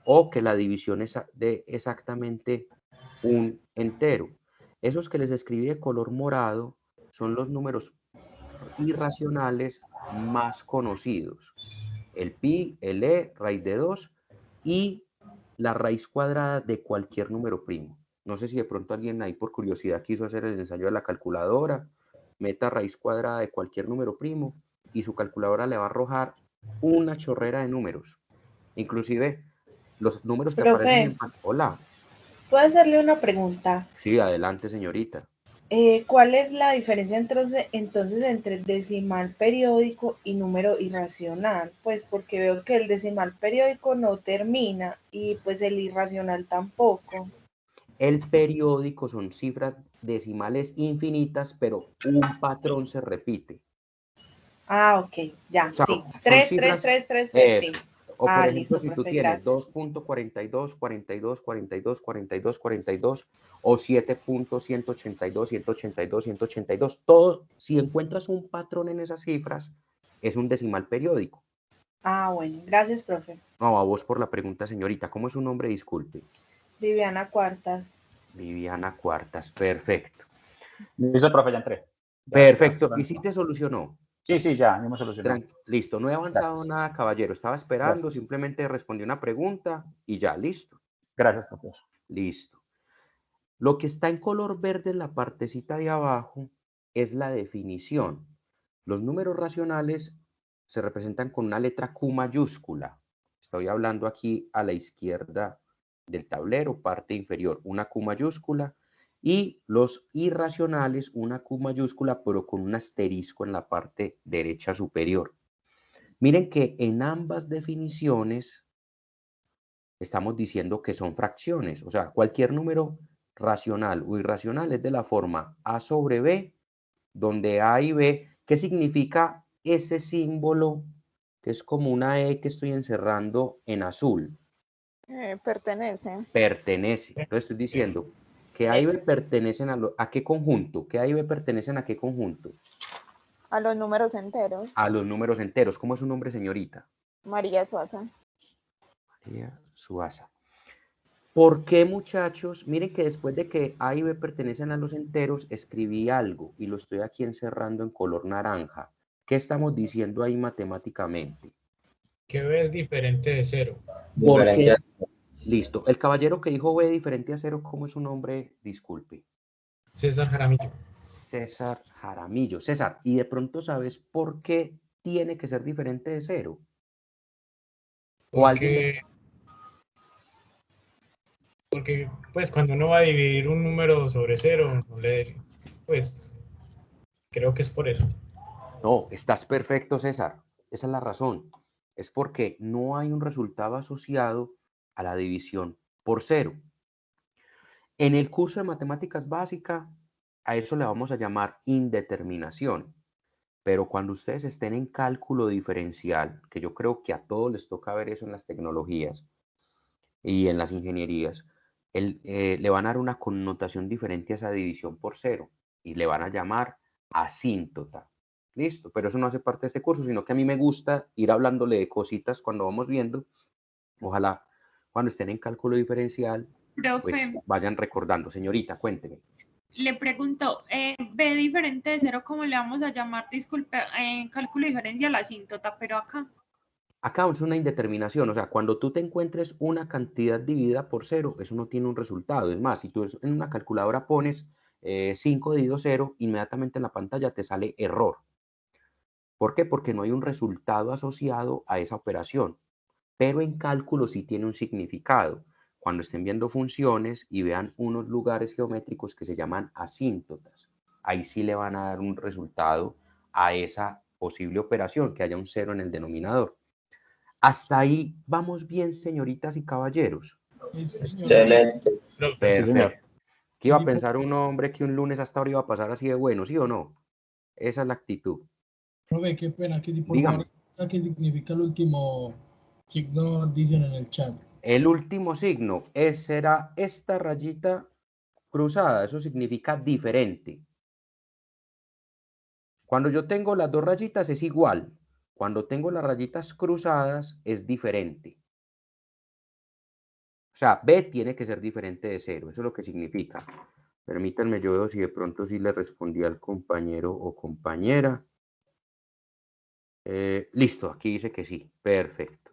Speaker 1: o que la división es de exactamente un entero. Esos que les escribí de color morado son los números irracionales más conocidos. El pi, el e, raíz de 2 y la raíz cuadrada de cualquier número primo. No sé si de pronto alguien ahí por curiosidad quiso hacer el ensayo de la calculadora, meta raíz cuadrada de cualquier número primo y su calculadora le va a arrojar una chorrera de números. Inclusive los números que aparecen en... Hola.
Speaker 8: ¿Puedo hacerle una pregunta?
Speaker 1: Sí, adelante, señorita.
Speaker 8: ¿Cuál es la diferencia entonces entre decimal periódico y número irracional? Pues porque veo que el decimal periódico no termina y pues el irracional tampoco.
Speaker 1: El periódico son cifras decimales infinitas, pero un patrón se repite.
Speaker 8: Ah, ok, ya,
Speaker 1: O sea,
Speaker 8: sí.
Speaker 1: son
Speaker 8: 3,
Speaker 1: cifras,
Speaker 8: 3, 3, 3, 3, sí.
Speaker 1: O por ejemplo,
Speaker 8: listo,
Speaker 1: si tú
Speaker 8: profe,
Speaker 1: tienes
Speaker 8: gracias.
Speaker 1: 2.42, 42, 42, 42, 42 o 7.182, 182, 182, todo, si encuentras un patrón en esas cifras, es un decimal periódico.
Speaker 8: Ah, bueno, gracias, profe.
Speaker 1: No, a vos por la pregunta, señorita. ¿Cómo es su nombre? Disculpe.
Speaker 8: Viviana Cuartas.
Speaker 1: Viviana Cuartas, perfecto.
Speaker 3: Listo, profe, ya entré.
Speaker 1: Perfecto. ¿Y si te solucionó?
Speaker 3: Sí, ya hemos solucionado.
Speaker 1: Listo, no he avanzado nada, caballero. Estaba esperando,
Speaker 3: Gracias.
Speaker 1: simplemente respondí una pregunta y ya, listo.
Speaker 3: Gracias, profesor.
Speaker 1: Listo. Lo que está en color verde en la partecita de abajo es la definición. Los números racionales se representan con una letra Q mayúscula. Estoy hablando aquí a la izquierda del tablero, parte inferior, una Q mayúscula. Y los irracionales, una Q mayúscula, pero con un asterisco en la parte derecha superior. Miren que en ambas definiciones estamos diciendo que son fracciones. O sea, cualquier número racional o irracional es de la forma A sobre B, donde A y B, ¿qué significa ese símbolo que es como una E que estoy encerrando en azul?
Speaker 6: Pertenece.
Speaker 1: Pertenece. Entonces estoy diciendo que A y B pertenecen ¿a qué conjunto? Que A y B pertenecen ¿a qué conjunto?
Speaker 6: A los números enteros.
Speaker 1: A los números enteros. ¿Cómo es su nombre, señorita?
Speaker 6: María Suaza.
Speaker 1: María Suaza. ¿Por qué, muchachos? Miren que después de que A y B pertenecen a los enteros, escribí algo y lo estoy aquí encerrando en color naranja. ¿Qué estamos diciendo ahí matemáticamente?
Speaker 4: Que B es diferente de 0.
Speaker 1: ¿Por qué? Listo. El caballero que dijo B diferente a 0, ¿cómo es su nombre? Disculpe.
Speaker 4: César Jaramillo.
Speaker 1: César Jaramillo. César, ¿y de pronto sabes por qué tiene que ser diferente de 0?
Speaker 4: Porque pues cuando uno va a dividir un número sobre 0, pues creo que es por eso.
Speaker 1: No, estás perfecto, César. Esa es la razón. Es porque no hay un resultado asociado a la división por 0. En el curso de matemáticas básica, a eso le vamos a llamar indeterminación. Pero cuando ustedes estén en cálculo diferencial, que yo creo que a todos les toca ver eso en las tecnologías y en las ingenierías, le van a dar una connotación diferente a esa división por 0 y le van a llamar asíntota. Listo, pero eso no hace parte de este curso, sino que a mí me gusta ir hablándole de cositas cuando vamos viendo. Ojalá cuando estén en cálculo diferencial, pues vayan recordando. Señorita, cuénteme.
Speaker 11: Le pregunto, B diferente de 0, ¿cómo le vamos a llamar? Disculpe, en cálculo diferencial asíntota, pero acá.
Speaker 1: Acá es una indeterminación, o sea, cuando tú te encuentres una cantidad dividida por 0, eso no tiene un resultado. Es más, si tú en una calculadora pones 5 dividido 0, inmediatamente en la pantalla te sale error. ¿Por qué? Porque no hay un resultado asociado a esa operación. Pero en cálculo sí tiene un significado. Cuando estén viendo funciones y vean unos lugares geométricos que se llaman asíntotas, ahí sí le van a dar un resultado a esa posible operación, que haya un 0 en el denominador. Hasta ahí vamos bien, señoritas y caballeros.
Speaker 2: Excelente.
Speaker 1: Perfecto. ¿Qué iba a pensar un hombre que un lunes hasta ahora iba a pasar así de bueno, sí o no? Esa es la actitud.
Speaker 12: Profe, qué pena, que si por
Speaker 1: Dígame.
Speaker 12: favor, ¿qué significa el último signo? Dicen en el chat.
Speaker 1: El último signo será esta rayita cruzada, eso significa diferente. Cuando yo tengo las dos rayitas es igual. Cuando tengo las rayitas cruzadas es diferente. O sea, B tiene que ser diferente de 0. Eso es lo que significa. Permítanme, yo veo si de pronto sí le respondí al compañero o compañera. Listo, aquí dice que sí. Perfecto.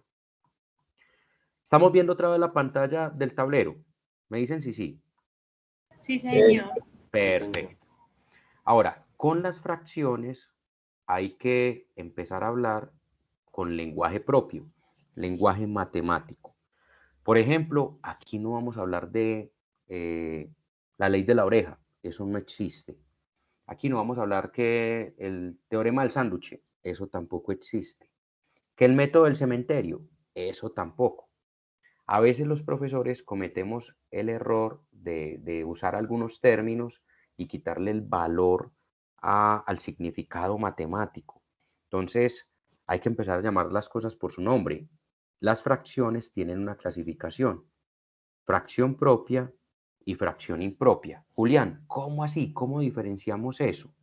Speaker 1: Estamos viendo otra vez la pantalla del tablero. ¿Me dicen si sí?
Speaker 11: Sí, señor.
Speaker 1: Perfecto. Ahora, con las fracciones hay que empezar a hablar con lenguaje propio, lenguaje matemático. Por ejemplo, aquí no vamos a hablar de la ley de la oreja, eso no existe. Aquí no vamos a hablar que el teorema del sándwich, eso tampoco existe. Que el método del cementerio, eso tampoco. A veces los profesores cometemos el error de usar algunos términos y quitarle el valor al significado matemático. Entonces, hay que empezar a llamar las cosas por su nombre. Las fracciones tienen una clasificación: fracción propia y fracción impropia. Julián, ¿cómo así? ¿Cómo diferenciamos eso?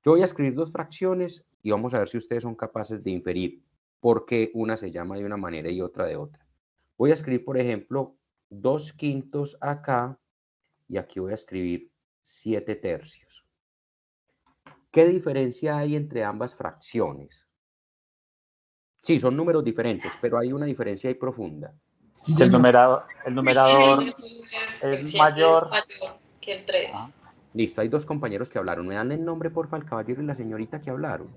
Speaker 1: Yo voy a escribir dos fracciones y vamos a ver si ustedes son capaces de inferir por qué una se llama de una manera y otra de otra. Voy a escribir, por ejemplo, 2/5 acá y aquí voy a escribir 7/3. ¿Qué diferencia hay entre ambas fracciones? Sí, son números diferentes, pero hay una diferencia ahí profunda.
Speaker 3: Sí, el numerador es mayor
Speaker 13: que el 3.
Speaker 1: Listo, hay dos compañeros que hablaron. ¿Me dan el nombre, porfa, al caballero y la señorita que hablaron?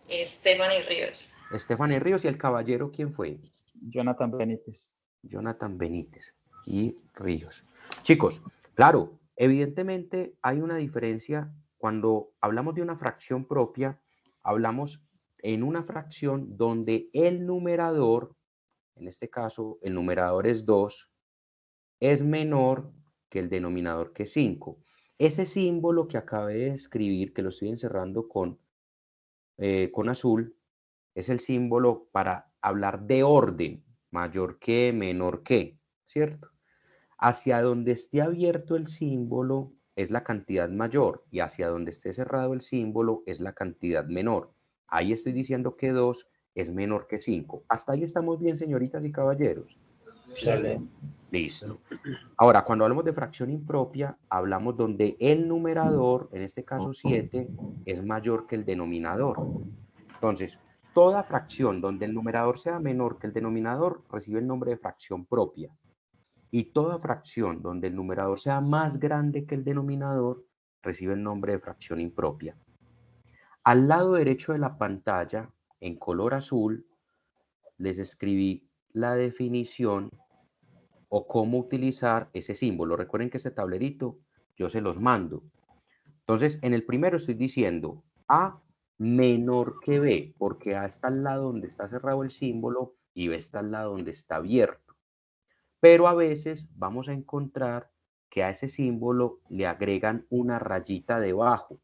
Speaker 13: Estefany Ríos.
Speaker 1: Estefany Ríos. ¿Y el caballero quién fue?
Speaker 3: Jonathan Benítez.
Speaker 1: Jonathan Benítez y Ríos. Chicos, claro, evidentemente hay una diferencia. Cuando hablamos de una fracción propia, hablamos en una fracción donde el numerador, en este caso el numerador es 2, es menor que el denominador, que es 5. Ese símbolo que acabé de escribir, que lo estoy encerrando con azul, es el símbolo para hablar de orden, mayor que, menor que, ¿cierto? Hacia donde esté abierto el símbolo es la cantidad mayor y hacia donde esté cerrado el símbolo es la cantidad menor. Ahí estoy diciendo que 2 es menor que 5. Hasta ahí estamos bien, señoritas y caballeros.
Speaker 2: Excelente.
Speaker 1: Listo. Ahora, cuando hablamos de fracción impropia, hablamos donde el numerador, en este caso 7, es mayor que el denominador. Entonces, toda fracción donde el numerador sea menor que el denominador recibe el nombre de fracción propia. Y toda fracción donde el numerador sea más grande que el denominador recibe el nombre de fracción impropia. Al lado derecho de la pantalla, en color azul, les escribí la definición o cómo utilizar ese símbolo. Recuerden que este tablerito yo se los mando. Entonces, en el primero estoy diciendo A menor que B, porque A está al lado donde está cerrado el símbolo y B está al lado donde está abierto. Pero a veces vamos a encontrar que a ese símbolo le agregan una rayita debajo.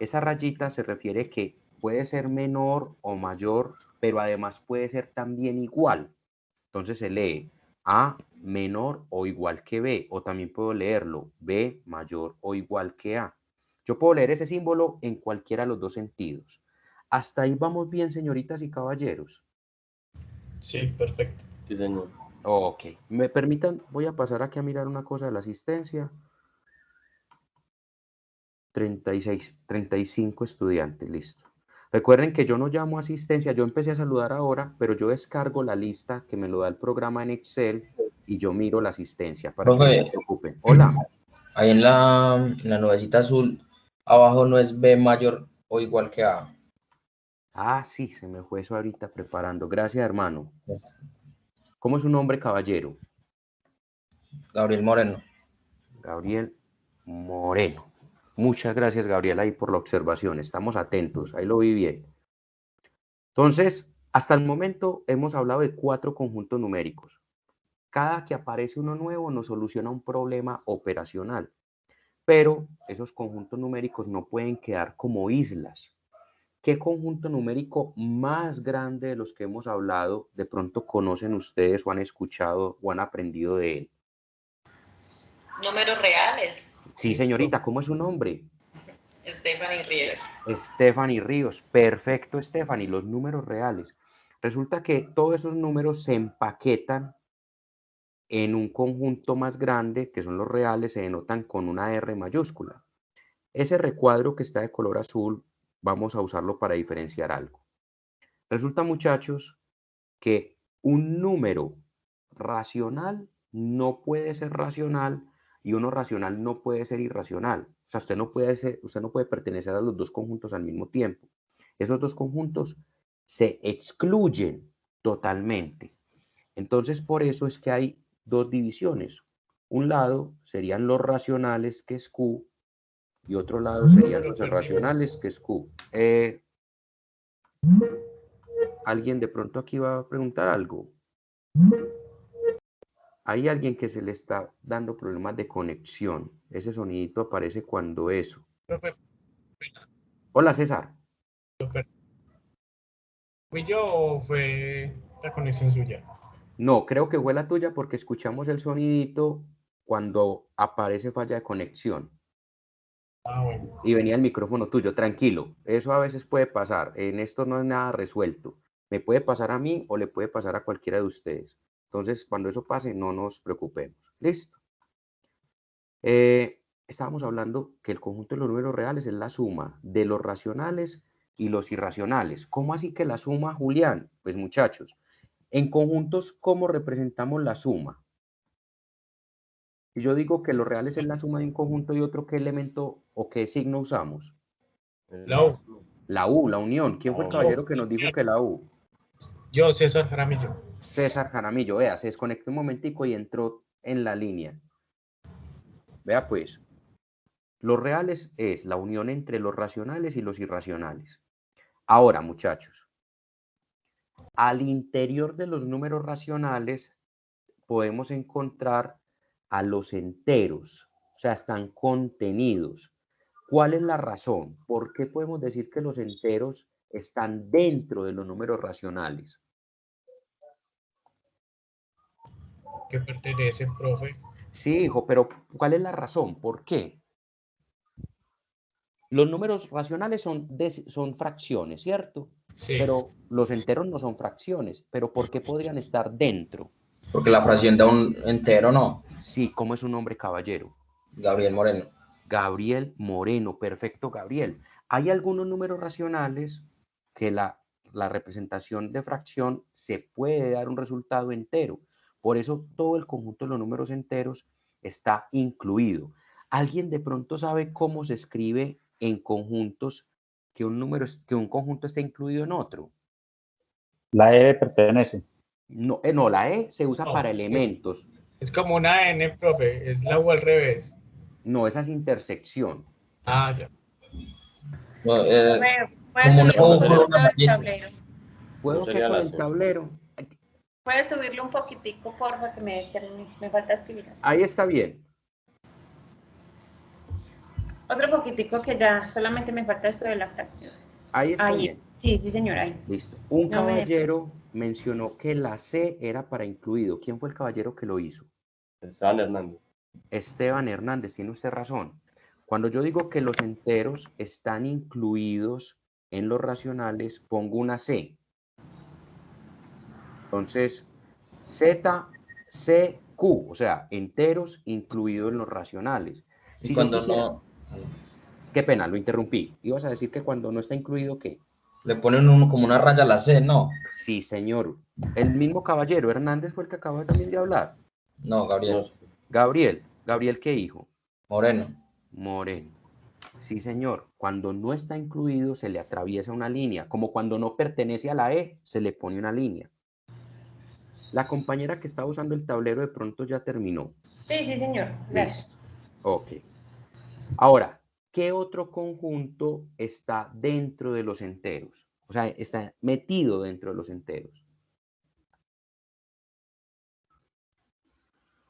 Speaker 1: Esa rayita se refiere que puede ser menor o mayor, pero además puede ser también igual. Entonces se lee A menor o igual que B, o también puedo leerlo B mayor o igual que A. Yo puedo leer ese símbolo en cualquiera de los dos sentidos. ¿Hasta ahí vamos bien, señoritas y caballeros?
Speaker 4: Sí, perfecto.
Speaker 7: Sí, señor.
Speaker 1: Ok, me permitan, voy a pasar aquí a mirar una cosa de la asistencia. 36, 35 estudiantes, listo. Recuerden que yo no llamo asistencia, yo empecé a saludar ahora, pero yo descargo la lista que me lo da el programa en Excel y yo miro la asistencia para que no se preocupen. Hola.
Speaker 2: Ahí en la nubecita azul, abajo no es B mayor o igual que A.
Speaker 1: Ah, sí, se me fue eso ahorita preparando. Gracias, hermano. ¿Cómo es su nombre, caballero?
Speaker 2: Gabriel Moreno.
Speaker 1: Gabriel Moreno. Muchas gracias, Gabriel, ahí por la observación. Estamos atentos, ahí lo vi bien. Entonces, hasta el momento hemos hablado de 4 conjuntos numéricos. Cada que aparece uno nuevo nos soluciona un problema operacional, pero esos conjuntos numéricos no pueden quedar como islas. ¿Qué conjunto numérico más grande de los que hemos hablado de pronto conocen ustedes o han escuchado o han aprendido de él?
Speaker 13: Números reales.
Speaker 1: Sí, señorita, ¿cómo es su nombre?
Speaker 13: Stephanie Ríos.
Speaker 1: Stephanie Ríos. Perfecto, Stephanie, los números reales. Resulta que todos esos números se empaquetan en un conjunto más grande, que son los reales, se denotan con una R mayúscula. Ese recuadro que está de color azul, vamos a usarlo para diferenciar algo. Resulta, muchachos, que un número racional no puede ser racional y uno racional no puede ser irracional. O sea, usted no puede pertenecer a los dos conjuntos al mismo tiempo. Esos dos conjuntos se excluyen totalmente. Entonces, por eso es que hay dos divisiones. Un lado serían los racionales, que es Q, y otro lado serían los irracionales, que es Q. ¿Alguien de pronto aquí va a preguntar algo? Hay alguien que se le está dando problemas de conexión. Ese sonidito aparece cuando eso. Hola, César.
Speaker 4: ¿Fui yo o fue la conexión suya?
Speaker 1: No, creo que fue la tuya porque escuchamos el sonidito cuando aparece falla de conexión.
Speaker 4: Ah, bueno.
Speaker 1: Y venía el micrófono tuyo, tranquilo. Eso a veces puede pasar. En esto no es nada resuelto. Me puede pasar a mí o le puede pasar a cualquiera de ustedes. Entonces, cuando eso pase, no nos preocupemos. Listo. Estábamos hablando que el conjunto de los números reales es la suma de los racionales y los irracionales. ¿Cómo así que la suma, Julián? Pues muchachos, en conjuntos, ¿cómo representamos la suma? Si yo digo que los reales es la suma de un conjunto y otro, ¿qué elemento o qué signo usamos?
Speaker 4: La U.
Speaker 1: La U, la unión. ¿Quién fue el caballero que nos dijo que la U?
Speaker 4: Yo, César Jaramillo.
Speaker 1: César Jaramillo, vea, se desconectó un momentico y entró en la línea. Vea pues, los reales es la unión entre los racionales y los irracionales. Ahora, muchachos, al interior de los números racionales podemos encontrar a los enteros, o sea, están contenidos. ¿Cuál es la razón? ¿Por qué podemos decir que los enteros están dentro de los números racionales?
Speaker 4: Que pertenecen, profe.
Speaker 1: Sí, hijo, pero ¿cuál es la razón? ¿Por qué? Los números racionales son fracciones, ¿cierto?
Speaker 4: Sí.
Speaker 1: Pero los enteros no son fracciones. ¿Pero por qué podrían estar dentro?
Speaker 2: Porque la fracción da un entero, ¿no?
Speaker 1: Sí, ¿cómo es su nombre, caballero?
Speaker 2: Gabriel Moreno.
Speaker 1: Gabriel Moreno, perfecto, Gabriel. Hay algunos números racionales que la representación de fracción se puede dar un resultado entero. Por eso todo el conjunto de los números enteros está incluido. ¿Alguien de pronto sabe cómo se escribe en conjuntos que un conjunto esté incluido en otro?
Speaker 3: La E pertenece.
Speaker 1: No, la E se usa para elementos.
Speaker 4: Es como una N, profe. Es la U al revés.
Speaker 1: No, esa es intersección.
Speaker 4: Ah, ya.
Speaker 2: No,
Speaker 9: Puedes
Speaker 2: como
Speaker 9: subirlo un
Speaker 2: una
Speaker 9: poquito al
Speaker 2: mallita.
Speaker 9: tablero.
Speaker 1: ¿Puedo que con el tablero?
Speaker 9: Puedes subirlo un poquitico, porfa, que me falta escribir.
Speaker 1: Ahí está bien.
Speaker 9: Otro poquitico que ya solamente me falta esto de la fracción.
Speaker 1: Ahí está
Speaker 9: Ahí.
Speaker 1: bien.
Speaker 9: Sí, sí, señora. Ahí.
Speaker 1: Listo. Un
Speaker 9: No me
Speaker 1: caballero mencionó que la C era para incluido. ¿Quién fue el caballero que lo hizo?
Speaker 7: Esteban Hernández.
Speaker 1: Esteban Hernández, tiene usted razón. Cuando yo digo que los enteros están incluidos en los racionales, pongo una C. Entonces, Z, C, Q, o sea, enteros incluidos en los racionales.
Speaker 2: Y cuando no...
Speaker 1: Qué pena, lo interrumpí. Ibas a decir que cuando no está incluido, ¿qué?
Speaker 2: Le ponen uno como una raya a la C, ¿no?
Speaker 1: Sí, señor. El mismo caballero, Hernández, fue el que acaba también de hablar.
Speaker 2: No, Gabriel.
Speaker 1: Gabriel. ¿Gabriel qué hijo?
Speaker 2: Moreno.
Speaker 1: Moreno. Sí, señor. Cuando no está incluido, se le atraviesa una línea. Como cuando no pertenece a la E, se le pone una línea. La compañera que estaba usando el tablero de pronto ya terminó.
Speaker 9: Sí, sí, señor. Gracias.
Speaker 1: Listo. Ok. Ahora, ¿qué otro conjunto está dentro de los enteros? O sea, está metido dentro de los enteros.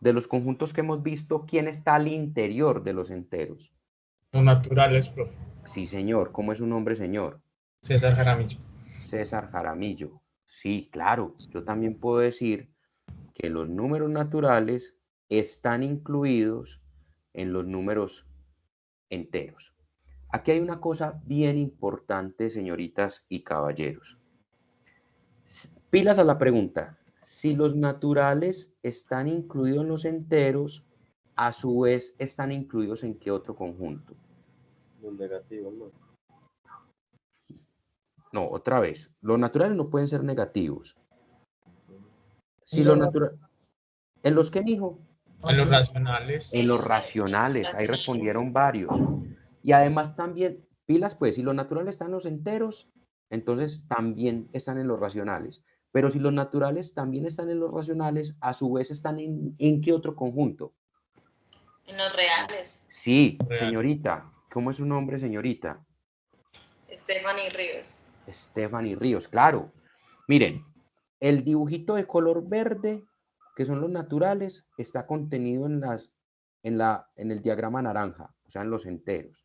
Speaker 1: De los conjuntos que hemos visto, ¿quién está al interior de los enteros?
Speaker 4: Los naturales, profe.
Speaker 1: Sí, señor. ¿Cómo es su nombre, señor?
Speaker 4: César Jaramillo.
Speaker 1: César Jaramillo. Sí, claro. Yo también puedo decir que los números naturales están incluidos en los números enteros. Aquí hay una cosa bien importante, señoritas y caballeros. Pilas a la pregunta. Si los naturales están incluidos en los enteros, a su vez están incluidos en qué otro conjunto.
Speaker 7: Los negativos, ¿no?
Speaker 1: No, otra vez. Los naturales no pueden ser negativos. Si los naturales... ¿En los qué, mijo?
Speaker 4: En los racionales.
Speaker 1: En los racionales. Ahí respondieron varios. Y además también, pilas pues, si los naturales están en los enteros, entonces también están en los racionales. Pero si los naturales también están en los racionales, a su vez están ¿en qué otro conjunto?
Speaker 13: En los reales.
Speaker 1: Sí, señorita. ¿Cómo es su nombre, señorita?
Speaker 13: Stephanie Ríos.
Speaker 1: Stephanie Ríos, claro. Miren, el dibujito de color verde, que son los naturales, está contenido en el diagrama naranja, o sea, en los enteros.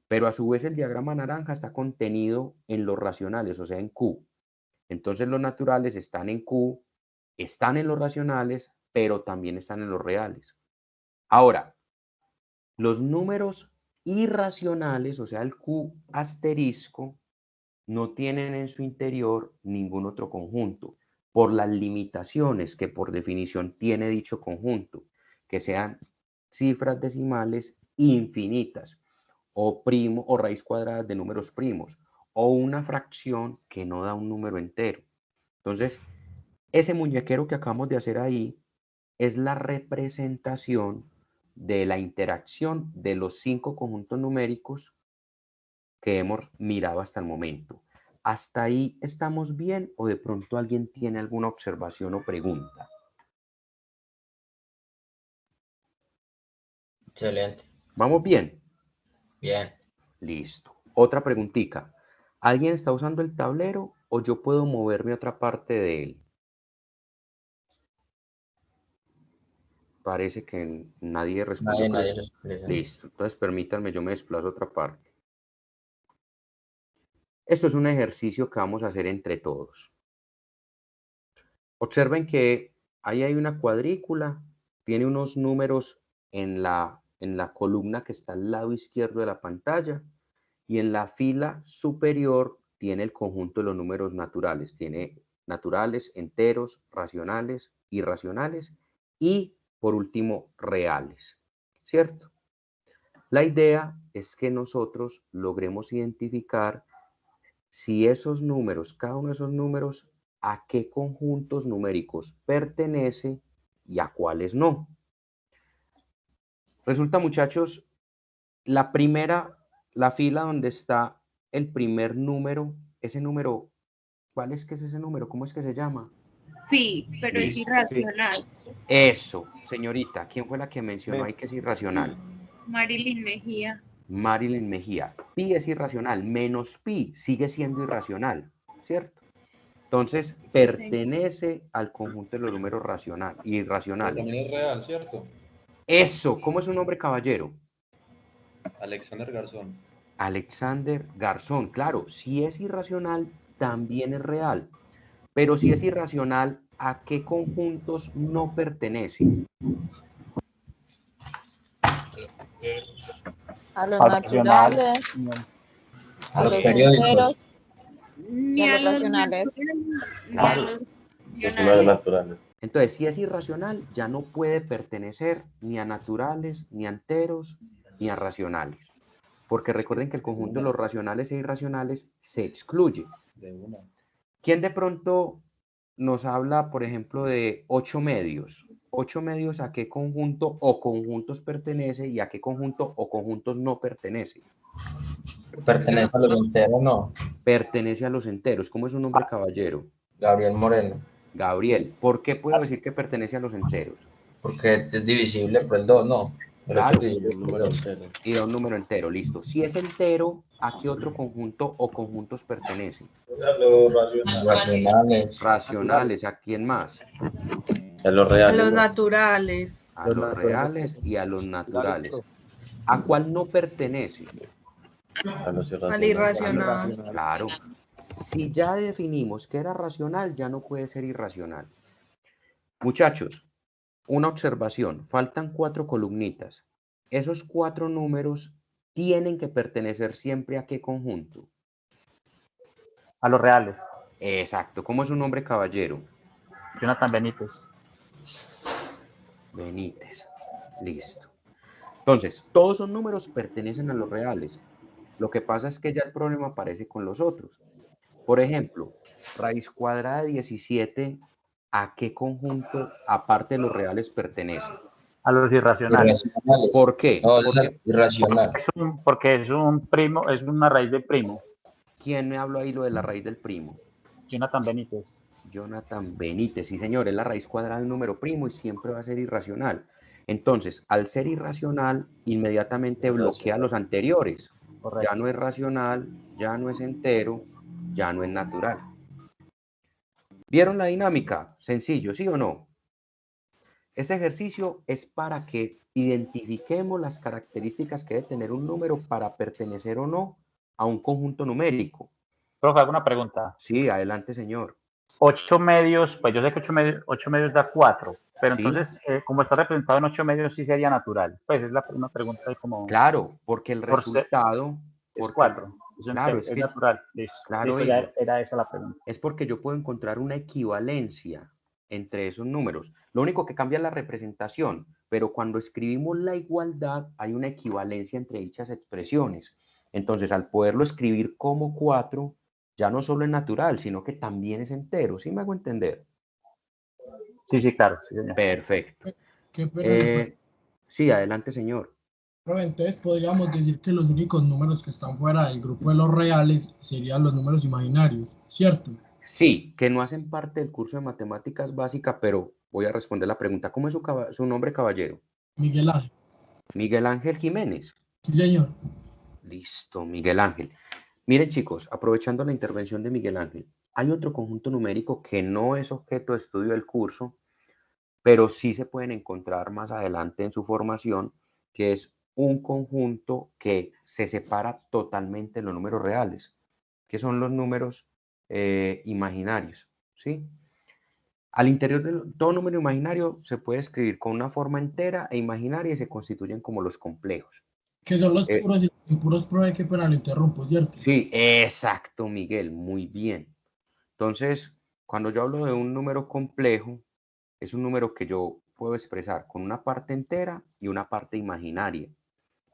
Speaker 1: Pero a su vez el diagrama naranja está contenido en los racionales, o sea, en Q. Entonces los naturales están en Q, están en los racionales, pero también están en los reales. Ahora, los números irracionales, o sea, el Q asterisco, no tienen en su interior ningún otro conjunto, por las limitaciones que por definición tiene dicho conjunto, que sean cifras decimales infinitas, o primo o raíz cuadrada de números primos, o una fracción que no da un número entero. Entonces, ese muñequero que acabamos de hacer ahí es la representación de la interacción de los 5 conjuntos numéricos que hemos mirado hasta el momento. ¿Hasta ahí estamos bien o de pronto alguien tiene alguna observación o pregunta?
Speaker 2: Excelente.
Speaker 1: ¿Vamos bien?
Speaker 2: Bien.
Speaker 1: Listo. Otra preguntita. ¿Alguien está usando el tablero o yo puedo moverme a otra parte de él? Parece que nadie respondió.
Speaker 2: Nadie responde.
Speaker 1: Listo. Entonces permítanme, yo me desplazo a otra parte. Esto es un ejercicio que vamos a hacer entre todos. Observen que ahí hay una cuadrícula, tiene unos números en la columna que está al lado izquierdo de la pantalla y en la fila superior tiene el conjunto de los números naturales. Tiene naturales, enteros, racionales, irracionales y, por último, reales. ¿Cierto? La idea es que nosotros logremos identificar si esos números, cada uno de esos números, a qué conjuntos numéricos pertenece y a cuáles no. Resulta, muchachos, la fila donde está el primer número, ese número, ¿cuál es que es ese número? ¿Cómo es que se llama?
Speaker 11: Pi, pero es irracional.
Speaker 1: Eso, señorita, ¿quién fue la que mencionó ahí que es irracional?
Speaker 11: Marilyn Mejía.
Speaker 1: Marilyn Mejía. Pi es irracional, menos pi sigue siendo irracional, ¿cierto? Entonces, pertenece al conjunto de los números irracionales.
Speaker 14: También es real, ¿cierto?
Speaker 1: Eso, ¿cómo es su nombre, caballero?
Speaker 14: Alexander Garzón.
Speaker 1: Alexander Garzón, claro, si es irracional, también es real. Pero si es irracional, ¿a qué conjuntos no pertenece?
Speaker 6: A los naturales,
Speaker 2: a los periódicos.
Speaker 6: Y a los racionales.
Speaker 7: Naturales.
Speaker 1: Entonces, si es irracional, ya no puede pertenecer ni a naturales, ni a enteros, ni a racionales. porque recuerden que el conjunto de los racionales e irracionales se excluye.
Speaker 14: De una.
Speaker 1: ¿Quién de pronto nos habla, por ejemplo, de 8 medios? 8 medios, ¿a qué conjunto o conjuntos pertenece y a qué conjunto o conjuntos no pertenece?
Speaker 2: Pertenece a los enteros, no.
Speaker 1: Pertenece a los enteros. ¿Cómo es su nombre, caballero?
Speaker 2: Gabriel Moreno.
Speaker 1: Gabriel. ¿Por qué puedo decir que pertenece a los enteros?
Speaker 2: Porque es divisible por el 2, no. El 8
Speaker 1: Claro,
Speaker 2: es divisible
Speaker 7: Un
Speaker 2: por
Speaker 7: número
Speaker 2: 2.
Speaker 7: entero.
Speaker 1: y da un número entero, listo. Si es entero, ¿a qué otro conjunto o conjuntos pertenece?
Speaker 7: A los racionales.
Speaker 2: Racionales.
Speaker 1: Racionales, ¿a quién más?
Speaker 7: A los
Speaker 8: A
Speaker 7: reales.
Speaker 8: los
Speaker 7: ¿no?
Speaker 8: naturales.
Speaker 1: A los reales y a los naturales. ¿A cuál no pertenece?
Speaker 7: A los
Speaker 8: Al
Speaker 7: irracionales.
Speaker 8: irracional.
Speaker 1: Claro. Si ya definimos que era racional, ya no puede ser irracional. Muchachos, una observación. Faltan 4 columnitas. Esos 4 números tienen que pertenecer siempre a qué conjunto.
Speaker 3: A los reales.
Speaker 1: Exacto. ¿Cómo es su nombre, caballero?
Speaker 3: Jonathan Benítez.
Speaker 1: Benítez. Listo. Entonces, todos esos números pertenecen a los reales. Lo que pasa es que ya el problema aparece con los otros. Por ejemplo, raíz cuadrada de 17, ¿a qué conjunto, aparte de los reales, pertenece?
Speaker 3: A los irracionales.
Speaker 2: Irracionales.
Speaker 1: ¿Por qué?
Speaker 2: No,
Speaker 1: Porque,
Speaker 2: es irracional.
Speaker 3: Porque es un primo, es una raíz de primo.
Speaker 1: ¿quién me habló ahí lo de la raíz del primo?
Speaker 3: Jonathan Benítez.
Speaker 1: Jonathan Benítez, sí señor, es la raíz cuadrada de un número primo y siempre va a ser irracional. Entonces, al ser irracional, inmediatamente bloquea los anteriores.
Speaker 3: Correcto.
Speaker 1: Ya no es racional, ya no es entero, ya no es natural. ¿Vieron la dinámica? Sencillo, ¿sí o no? Este ejercicio es para que identifiquemos las características que debe tener un número para pertenecer o no a un conjunto numérico.
Speaker 3: Profe, hago una pregunta.
Speaker 1: Sí, adelante, señor.
Speaker 3: 8 medios, pues yo sé que 8 medios da 4, pero
Speaker 1: Sí.
Speaker 3: entonces, como está representado en 8 medios, sí sería natural. Pues es una pregunta ahí como...
Speaker 1: Claro, porque el
Speaker 3: Por ser-
Speaker 1: resultado...
Speaker 3: Es
Speaker 1: porque-
Speaker 3: 4.
Speaker 1: Claro, es
Speaker 3: es
Speaker 1: que-
Speaker 3: natural. Listo,
Speaker 1: claro,
Speaker 3: listo, ya
Speaker 1: hijo.
Speaker 3: era esa la pregunta.
Speaker 1: Es porque yo puedo encontrar una equivalencia entre esos números. Lo único que cambia es la representación, pero cuando escribimos la igualdad hay una equivalencia entre dichas expresiones. Entonces, al poderlo escribir como 4, ya no solo es natural, sino que también es entero. ¿Sí me hago entender?
Speaker 3: Sí, sí, claro. Sí, señor.
Speaker 1: Perfecto.
Speaker 12: Qué pena.
Speaker 1: Sí, adelante, señor.
Speaker 12: Profe, entonces podríamos decir que los únicos números que están fuera del grupo de los reales serían los números imaginarios, ¿cierto?
Speaker 1: Sí, que no hacen parte del curso de matemáticas básica, pero voy a responder la pregunta. ¿Cómo es su nombre, caballero?
Speaker 12: Miguel Ángel.
Speaker 1: Miguel Ángel Jiménez.
Speaker 12: Sí, señor.
Speaker 1: Listo, Miguel Ángel. Miren, chicos, aprovechando la intervención de Miguel Ángel, hay otro conjunto numérico que no es objeto de estudio del curso, pero sí se pueden encontrar más adelante en su formación, que es un conjunto que se separa totalmente de los números reales, que son los números imaginarios, ¿sí? Al interior de todo número imaginario se puede escribir con una forma entera e imaginaria y se constituyen como los complejos.
Speaker 12: Que son los puros y los impuros, profe, que pena lo interrumpo, ¿cierto?
Speaker 1: Sí, exacto, Miguel, muy bien. Entonces, cuando yo hablo de un número complejo, es un número que yo puedo expresar con una parte entera y una parte imaginaria,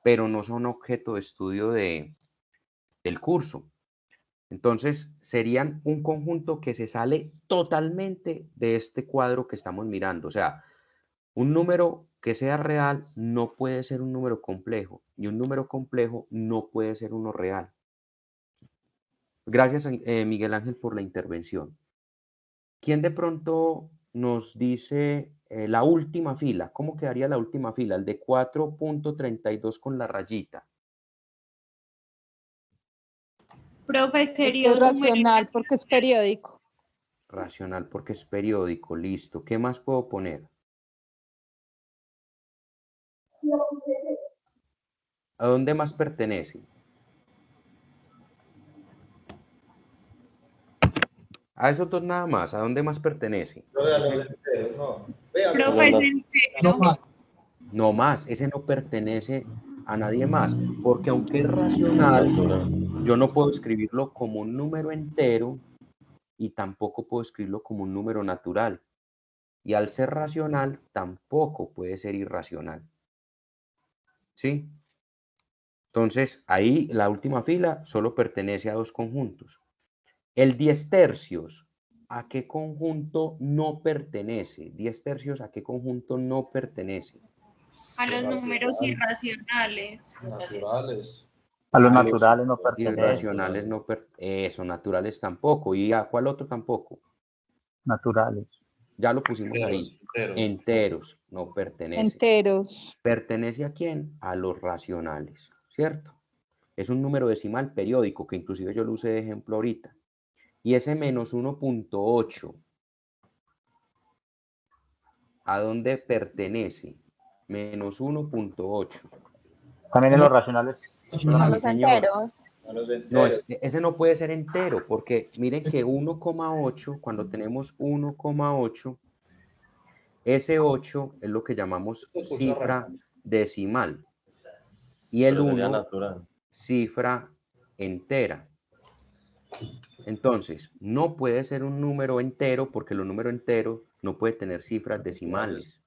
Speaker 1: pero no son objeto de estudio del curso. Entonces, serían un conjunto que se sale totalmente de este cuadro que estamos mirando. O sea, un número que sea real no puede ser un número complejo y un número complejo no puede ser uno real. Gracias, Miguel Ángel, por la intervención. ¿Quién de pronto nos dice la última fila? ¿Cómo quedaría la última fila? El de 4.32 con la rayita.
Speaker 11: Profe,
Speaker 5: Es
Speaker 11: sería
Speaker 5: que es
Speaker 11: un número
Speaker 5: racional porque es periódico.
Speaker 1: Racional porque es periódico, listo. ¿Qué más puedo poner? ¿A dónde más pertenece? A esos dos nada más. ¿A dónde más pertenece?
Speaker 11: profe, es entero.
Speaker 12: No más.
Speaker 1: No más. Ese no pertenece a nadie más. Porque aunque es racional, yo no puedo escribirlo como un número entero y tampoco puedo escribirlo como un número natural. Y al ser racional, tampoco puede ser irracional. ¿Sí? Entonces, ahí la última fila solo pertenece a dos conjuntos. El 10 tercios, ¿a qué conjunto no pertenece? 10 tercios, ¿a qué conjunto no pertenece?
Speaker 11: A los números irracionales.
Speaker 14: Naturales.
Speaker 3: A los
Speaker 1: A los
Speaker 3: naturales no pertenece.
Speaker 1: irracionales no eso, naturales tampoco. ¿Y a cuál otro tampoco?
Speaker 3: Naturales.
Speaker 1: Ya lo pusimos ahí. Enteros, no pertenece.
Speaker 5: Enteros.
Speaker 1: ¿Pertenece a quién? A los racionales, ¿cierto? Es un número decimal periódico, que inclusive yo lo usé de ejemplo ahorita. Y ese menos 1.8, ¿a dónde pertenece? Menos 1.8.
Speaker 3: También en los racionales.
Speaker 6: A los enteros.
Speaker 1: No, ese no puede ser entero, porque miren que 1,8, cuando tenemos 1,8, ese 8 es lo que llamamos cifra decimal. Y el 1, cifra entera. Entonces, no puede ser un número entero, porque el número entero no puede tener cifras decimales.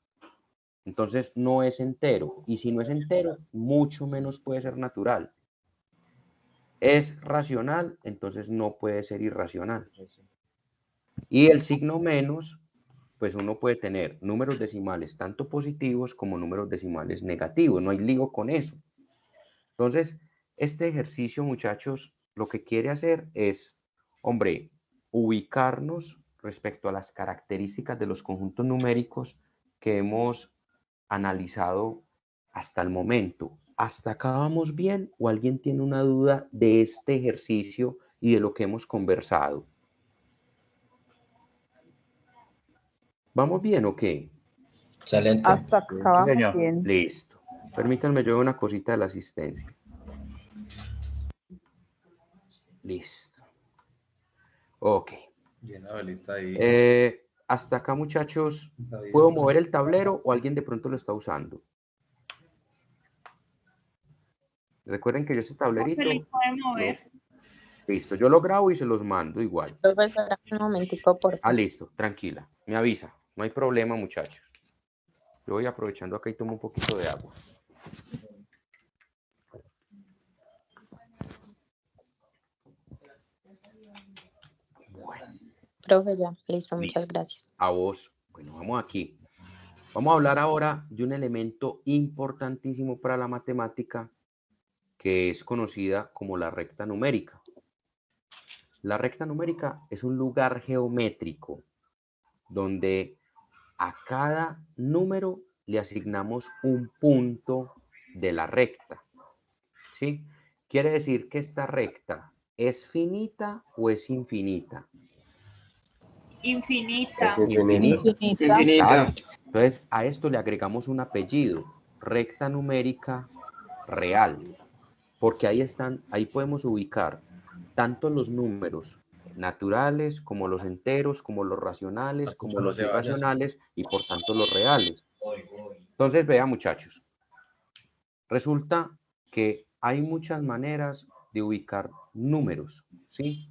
Speaker 1: Entonces, no es entero. Y si no es entero, mucho menos puede ser natural. Es racional, entonces no puede ser irracional. Y el signo menos, pues uno puede tener números decimales tanto positivos como números decimales negativos. No hay lío con eso. Entonces, este ejercicio, muchachos, lo que quiere hacer es, hombre, ubicarnos respecto a las características de los conjuntos numéricos que hemos analizado hasta el momento. ¿Hasta acá vamos bien o alguien tiene una duda de este ejercicio y de lo que hemos conversado? ¿Vamos bien o qué?
Speaker 2: Excelente.
Speaker 5: Hasta acá vamos
Speaker 3: señor.
Speaker 5: bien.
Speaker 1: Listo. Permítanme yo una cosita de la asistencia. Listo. Ok.
Speaker 14: Llena velita ahí.
Speaker 1: Hasta acá, muchachos. ¿Puedo mover el tablero o alguien de pronto lo está usando? Recuerden que yo ese tablerito...
Speaker 11: Se le puede mover.
Speaker 1: Listo, yo lo grabo y se los mando igual.
Speaker 6: Profesora, un momentico, por favor.
Speaker 1: Listo, tranquila. Me avisa. No hay problema, muchachos. Yo voy aprovechando acá y tomo un poquito de agua. Bueno.
Speaker 6: Profe, ya, listo, muchas gracias.
Speaker 1: A vos. Bueno, vamos aquí. Vamos a hablar ahora de un elemento importantísimo para la matemática que es conocida como la recta numérica. La recta numérica es un lugar geométrico donde a cada número le asignamos un punto de la recta. ¿Sí? Quiere decir que esta recta ¿es finita o es infinita?
Speaker 11: Infinita.
Speaker 1: Infinita. Claro. Entonces, a esto le agregamos un apellido, recta numérica real, porque ahí podemos ubicar tanto los números naturales como los enteros, como los racionales, como los irracionales y por tanto los reales. Entonces, vean, muchachos, resulta que hay muchas maneras de ubicar números, ¿sí?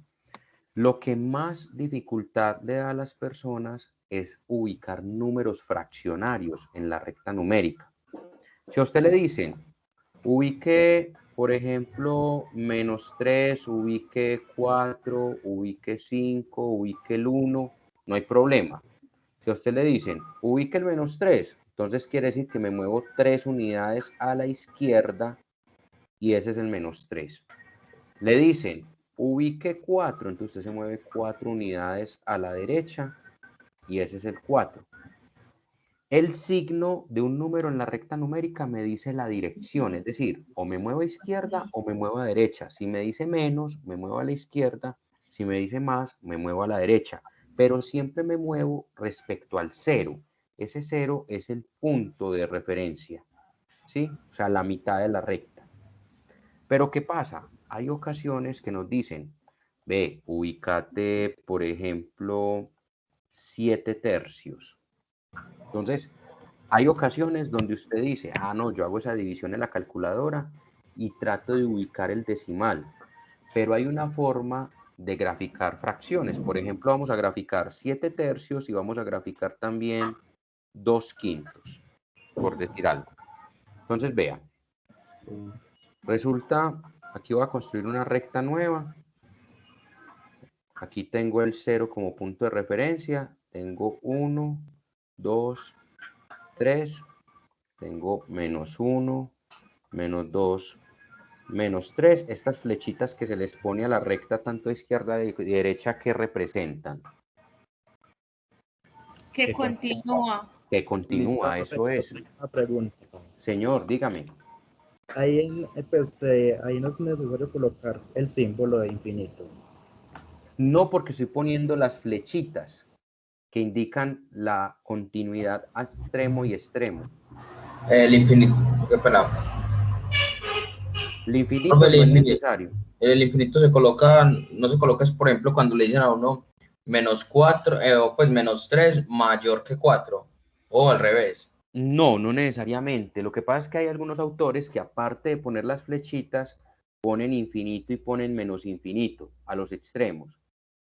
Speaker 1: Lo que más dificultad le da a las personas es ubicar números fraccionarios en la recta numérica. Si a usted le dicen, ubique, por ejemplo, -3, ubique 4, ubique 5, ubique el 1, no hay problema. Si a usted le dicen, ubique el -3, entonces quiere decir que me muevo 3 unidades a la izquierda y ese es el -3. Le dicen, ubique 4, entonces usted se mueve 4 unidades a la derecha y ese es el 4. El signo de un número en la recta numérica me dice la dirección, es decir, o me muevo a izquierda o me muevo a derecha. Si me dice menos, me muevo a la izquierda. Si me dice más, me muevo a la derecha. Pero siempre me muevo respecto al 0. Ese 0 es el punto de referencia, ¿sí? O sea, la mitad de la recta. Pero ¿qué pasa? Hay ocasiones que nos dicen, ve, ubícate, por ejemplo, 7 tercios. Entonces, hay ocasiones donde usted dice, no, yo hago esa división en la calculadora y trato de ubicar el decimal. Pero hay una forma de graficar fracciones. Por ejemplo, vamos a graficar 7 tercios y vamos a graficar también 2/5, por decir algo. Entonces, vean. Resulta, aquí voy a construir una recta nueva. Aquí tengo el 0 como punto de referencia. Tengo 1, 2, 3. Tengo menos 1, menos 2, menos 3. Estas flechitas que se les pone a la recta tanto izquierda y derecha, ¿qué representan?
Speaker 11: Que continúa.
Speaker 1: Que continúa, eso es.
Speaker 15: Una pregunta.
Speaker 1: Señor, dígame.
Speaker 15: Ahí no es necesario colocar el símbolo de infinito.
Speaker 1: No, porque estoy poniendo las flechitas que indican la continuidad a extremo y extremo.
Speaker 2: El infinito, qué pena.
Speaker 1: El infinito no es necesario.
Speaker 2: El infinito se coloca, no se coloca, es por ejemplo cuando le dicen a uno menos 4, o pues menos 3 mayor que 4, o al revés.
Speaker 1: No, no necesariamente. Lo que pasa es que hay algunos autores que aparte de poner las flechitas, ponen infinito y ponen menos infinito a los extremos.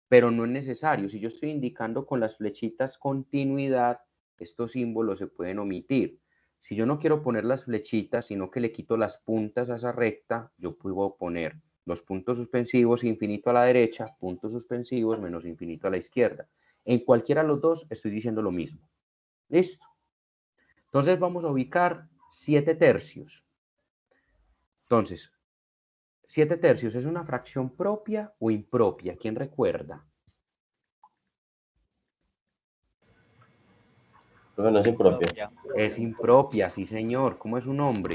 Speaker 1: Pero no es necesario. Si yo estoy indicando con las flechitas continuidad, estos símbolos se pueden omitir. Si yo no quiero poner las flechitas, sino que le quito las puntas a esa recta, yo puedo poner los puntos suspensivos, infinito a la derecha, puntos suspensivos, menos infinito a la izquierda. En cualquiera de los dos estoy diciendo lo mismo. ¿Listo? Entonces vamos a ubicar 7 tercios. Entonces, 7 tercios, ¿es una fracción propia o impropia? ¿Quién recuerda?
Speaker 7: Bueno, es impropia.
Speaker 1: Es impropia, sí señor. ¿Cómo es su nombre?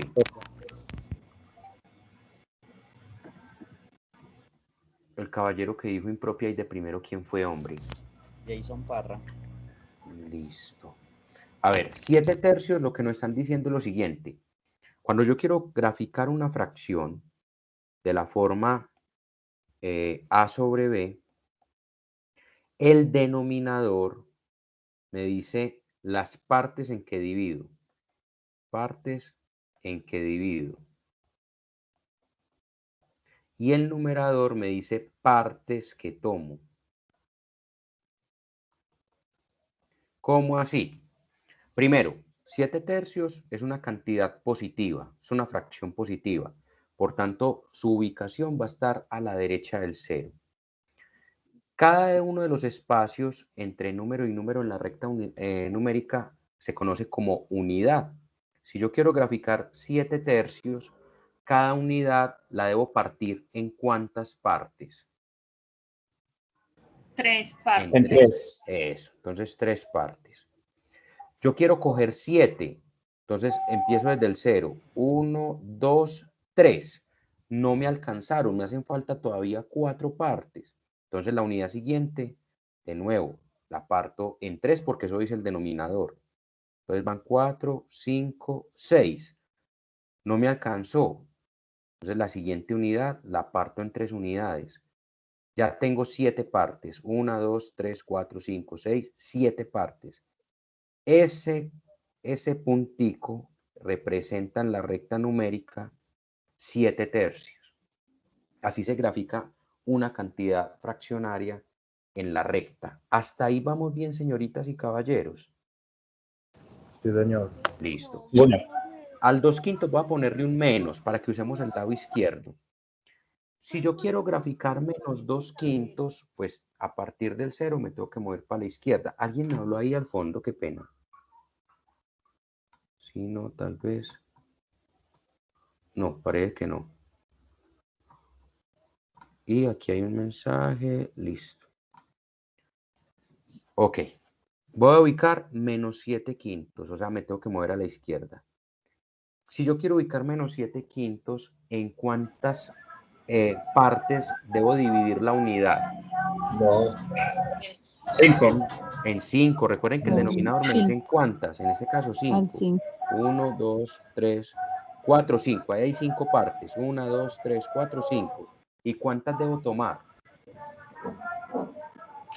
Speaker 1: El caballero que dijo impropia y de primero, ¿quién fue, hombre?
Speaker 16: Jason Parra.
Speaker 1: Listo. A ver, 7 tercios, lo que nos están diciendo es lo siguiente. Cuando yo quiero graficar una fracción de la forma A sobre B, el denominador me dice las partes en que divido. Partes en que divido. Y el numerador me dice partes que tomo. ¿Cómo así? Primero, 7 tercios es una cantidad positiva, es una fracción positiva. Por tanto, su ubicación va a estar a la derecha del 0. Cada uno de los espacios entre número y número en la recta numérica se conoce como unidad. Si yo quiero graficar 7 tercios, cada unidad la debo partir ¿en cuántas partes?
Speaker 11: 3 partes.
Speaker 1: En 3. Eso, entonces 3 partes. Yo quiero coger 7, entonces empiezo desde el 0. 1, 2, 3. No me alcanzaron, me hacen falta todavía 4 partes. Entonces la unidad siguiente, de nuevo, la parto en 3 porque eso es el denominador. Entonces van 4, 5, 6. No me alcanzó. Entonces la siguiente unidad la parto en 3 unidades. Ya tengo 7 partes. 1, 2, 3, 4, 5, 6, 7 partes. Ese puntico representa en la recta numérica 7 tercios. Así se grafica una cantidad fraccionaria en la recta. ¿Hasta ahí vamos bien, señoritas y caballeros?
Speaker 15: Sí, señor.
Speaker 1: Listo.
Speaker 3: Bueno.
Speaker 1: Al 2/5 voy a ponerle un menos para que usemos el lado izquierdo. Si yo quiero graficar menos 2/5, pues a partir del 0 me tengo que mover para la izquierda. ¿Alguien me habló ahí al fondo? Qué pena. Si no, tal vez. No, parece que no. Y aquí hay un mensaje. Listo. Ok. Voy a ubicar menos 7/5. O sea, me tengo que mover a la izquierda. Si yo quiero ubicar menos 7/5, ¿en cuántas partes debo dividir la unidad?
Speaker 2: 2.
Speaker 3: 5.
Speaker 1: En 5. Recuerden que el denominador me dice en cuántas. En este caso 5. 1, 2, 3, 4, 5. Ahí hay 5 partes. 1, 2, 3, 4, 5. ¿Y cuántas debo tomar?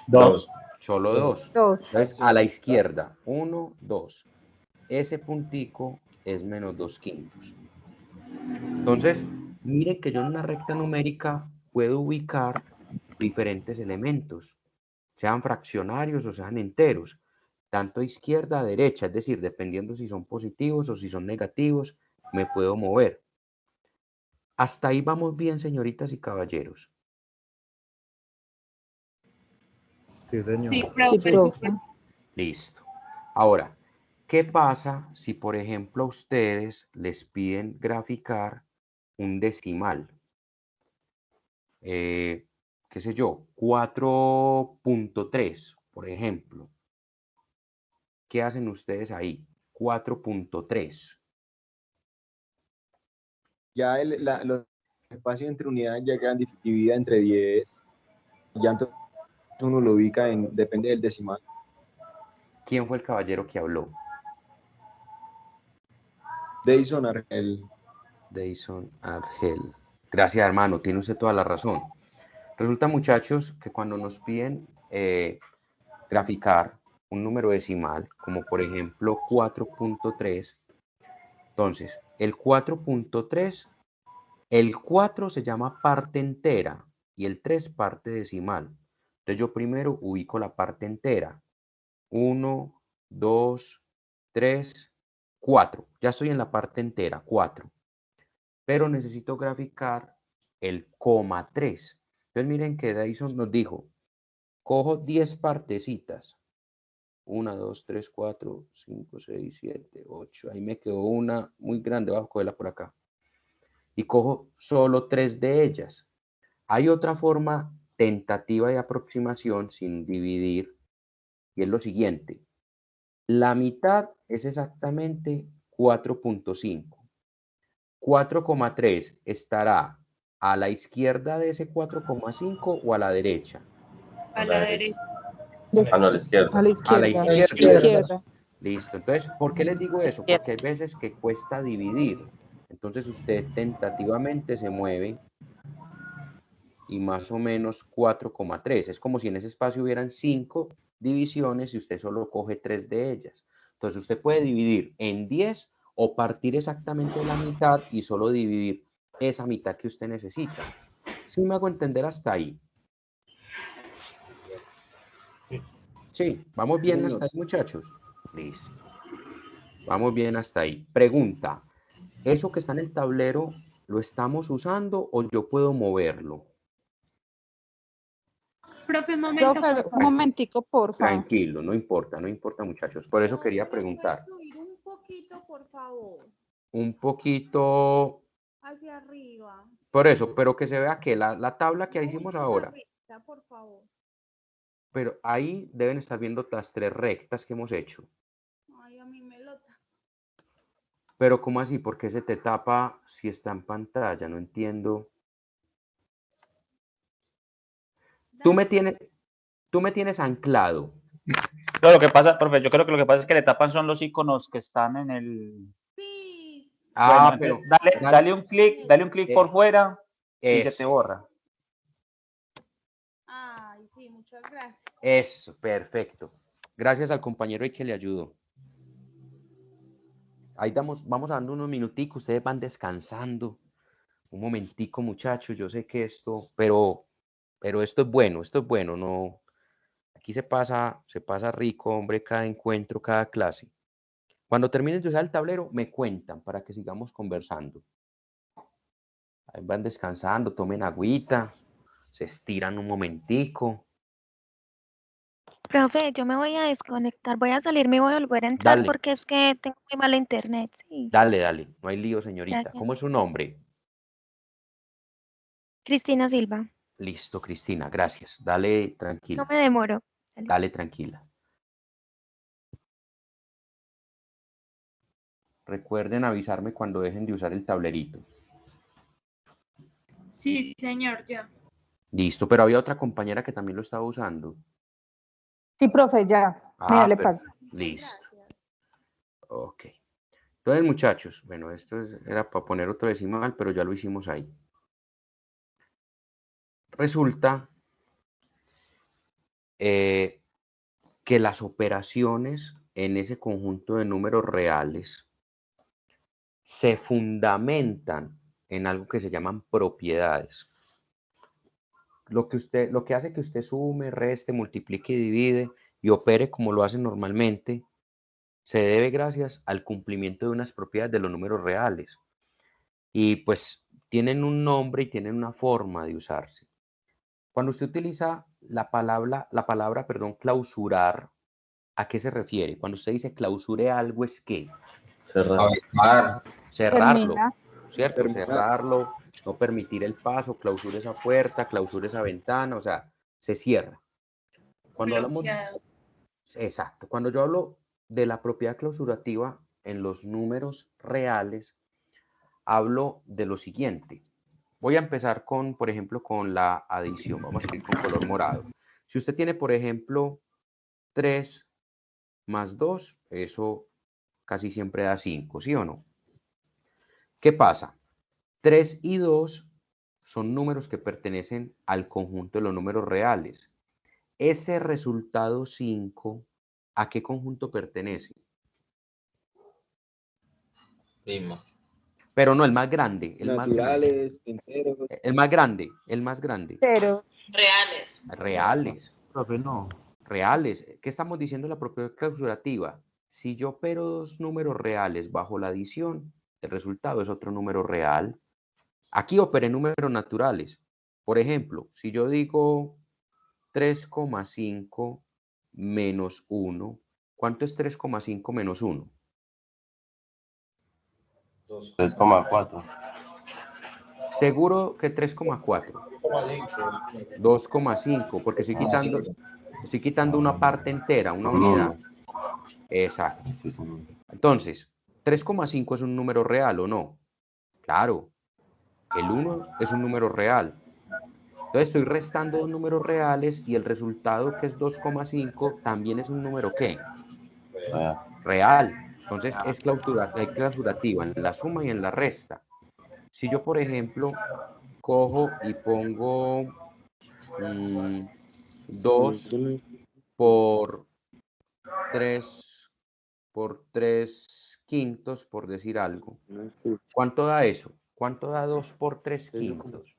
Speaker 3: 2.
Speaker 1: Solo 2. Entonces a la izquierda. 1, 2. Ese puntico es menos 2/5. Entonces, miren que yo en una recta numérica puedo ubicar diferentes elementos, sean fraccionarios o sean enteros, tanto a izquierda a derecha, es decir, dependiendo si son positivos o si son negativos, me puedo mover. Hasta ahí vamos bien, señoritas y caballeros.
Speaker 15: Sí, señor.
Speaker 11: Sí,
Speaker 5: Sí,
Speaker 11: profe,
Speaker 5: profe.
Speaker 11: súper.
Speaker 1: Listo. Ahora, ¿qué pasa si, por ejemplo, a ustedes les piden graficar un decimal? Qué sé yo, 4.3, por ejemplo. ¿Qué hacen ustedes ahí? 4.3.
Speaker 10: Ya los espacios entre unidades ya quedan divididas entre 10. Ya entonces uno lo ubica depende del decimal.
Speaker 1: ¿Quién fue el caballero que habló?
Speaker 10: Deison Argel.
Speaker 1: Deison Argel. Gracias, hermano, tiene usted toda la razón. Resulta, muchachos, que cuando nos piden graficar un número decimal, como por ejemplo 4.3, entonces el 4.3, el 4 se llama parte entera y el 3 parte decimal. Entonces yo primero ubico la parte entera. 1, 2, 3, 4. Ya estoy en la parte entera, 4. Pero necesito graficar el coma 3. Entonces miren que Dyson nos dijo, cojo 10 partecitas. 1, 2, 3, 4, 5, 6, 7, 8. Ahí me quedó una muy grande, voy a cogerla por acá. Y cojo solo 3 de ellas. Hay otra forma tentativa de aproximación sin dividir, y es lo siguiente. La mitad es exactamente 4.5. 4,3 estará a la izquierda de ese 4,5 o a la derecha.
Speaker 11: A la derecha.
Speaker 7: A la izquierda.
Speaker 5: A la
Speaker 1: A la
Speaker 5: izquierda.
Speaker 1: izquierda. Listo. Entonces, ¿por qué les digo eso? Porque hay veces que cuesta dividir. Entonces usted tentativamente se mueve y más o menos 4,3. Es como si en ese espacio hubieran 5 divisiones y usted solo coge 3 de ellas. Entonces usted puede dividir en 10 o partir exactamente la mitad y solo dividir esa mitad que usted necesita. ¿Sí me hago entender hasta ahí? Sí, vamos bien
Speaker 10: Señor.
Speaker 1: hasta ahí, muchachos. Listo. Vamos bien hasta ahí. Pregunta, ¿eso que está en el tablero lo estamos usando o yo puedo moverlo?
Speaker 11: Profe, un momento,
Speaker 5: Profe,
Speaker 11: por
Speaker 5: un
Speaker 11: favor.
Speaker 5: momentico, porfa.
Speaker 1: Tranquilo, no importa, muchachos. Por eso quería preguntar.
Speaker 17: Subir un poquito, por favor,
Speaker 1: Un poquito,
Speaker 17: hacia arriba.
Speaker 1: por eso, pero que se vea que la tabla que hicimos ahora,
Speaker 17: Recta, por favor.
Speaker 1: pero ahí deben estar viendo las 3 rectas que hemos hecho.
Speaker 17: Ay, a mí me lo
Speaker 1: Pero ¿cómo así? ¿Por qué se te tapa si está en pantalla? No entiendo. Tú me tienes anclado.
Speaker 3: No, lo que pasa, profe, yo creo que lo que pasa es que le tapan son los iconos que están en el...
Speaker 1: Ah,
Speaker 3: Bueno,
Speaker 1: pero
Speaker 3: entonces dale un clic por fuera y se te
Speaker 1: eso.
Speaker 3: borra.
Speaker 17: Ay, sí, muchas gracias.
Speaker 1: Eso, perfecto. Gracias al compañero ahí que le ayudó. Ahí vamos dando unos minuticos, ustedes van descansando. Un momentico, muchachos, yo sé que pero esto es bueno, no. Aquí se pasa rico, hombre, cada encuentro, cada clase. Cuando terminen de usar el tablero, me cuentan para que sigamos conversando. Ahí van descansando, tomen agüita, se estiran un momentico.
Speaker 18: Profe, yo me voy a desconectar, voy a salirme y voy a volver a entrar
Speaker 1: Dale.
Speaker 18: porque es que tengo muy mala internet, sí.
Speaker 1: Dale, no hay lío, señorita.
Speaker 18: Gracias.
Speaker 1: ¿Cómo es su nombre?
Speaker 18: Cristina Silva,
Speaker 1: Listo, Cristina, gracias. Dale,
Speaker 18: no
Speaker 1: tranquila.
Speaker 18: me demoro.
Speaker 1: Dale, tranquila. Recuerden avisarme cuando dejen de usar el tablerito.
Speaker 11: Sí, señor, ya.
Speaker 1: Listo, pero había otra compañera que también lo estaba usando.
Speaker 5: Sí, profe, ya.
Speaker 1: Ah,
Speaker 5: le paso.
Speaker 1: listo. Ok. Entonces, muchachos, bueno, esto era para poner otro decimal, pero ya lo hicimos ahí. Resulta que las operaciones en ese conjunto de números reales se fundamentan en algo que se llaman propiedades. Lo que hace que usted sume, reste, multiplique y divide y opere como lo hace normalmente, se debe gracias al cumplimiento de unas propiedades de los números reales. y pues tienen un nombre y tienen una forma de usarse. Cuando usted utiliza la palabra, perdón, clausurar, ¿a qué se refiere? Cuando usted dice clausure algo, ¿es qué?
Speaker 2: Cerrarlo,
Speaker 5: Termina.
Speaker 1: ¿cierto? Cerrarlo, no permitir el paso, clausure esa puerta, clausure esa ventana, o sea, se cierra. Cuando hablamos, exacto, cuando yo hablo de la propiedad clausurativa en los números reales, hablo de lo siguiente. Voy a empezar con, por ejemplo, con la adición. Vamos a escribir con color morado. Si usted tiene, por ejemplo, 3 más 2, eso casi siempre da 5, ¿sí o no? ¿Qué pasa? 3 y 2 son números que pertenecen al conjunto de los números reales. Ese resultado 5, ¿a qué conjunto pertenece?
Speaker 2: Primo.
Speaker 1: Pero no, el más grande.
Speaker 10: Naturales, enteros.
Speaker 1: El más grande.
Speaker 5: Cero.
Speaker 13: Reales.
Speaker 1: Reales.
Speaker 15: Profe, no.
Speaker 1: Reales. ¿Qué estamos diciendo en la propiedad clausurativa? Si yo opero dos números reales bajo la adición, el resultado es otro número real. Aquí operé números naturales. Por ejemplo, si yo digo 3,5 menos 1, ¿cuánto es 3,5 menos 1?
Speaker 7: 3,4.
Speaker 1: Seguro que 3,4. 2,5, porque estoy quitando una parte entera, una unidad. Exacto. Entonces, 3,5 es un número real, ¿o no? Claro. El 1 es un número real. Entonces estoy restando dos números reales y el resultado, que es 2,5, también es un número ¿qué? Real. Entonces es clausurativa en la suma y en la resta. Si yo, por ejemplo, cojo y pongo 2 por 3 quintos, por decir algo. ¿Cuánto da eso? ¿Cuánto da 2 por 3 quintos?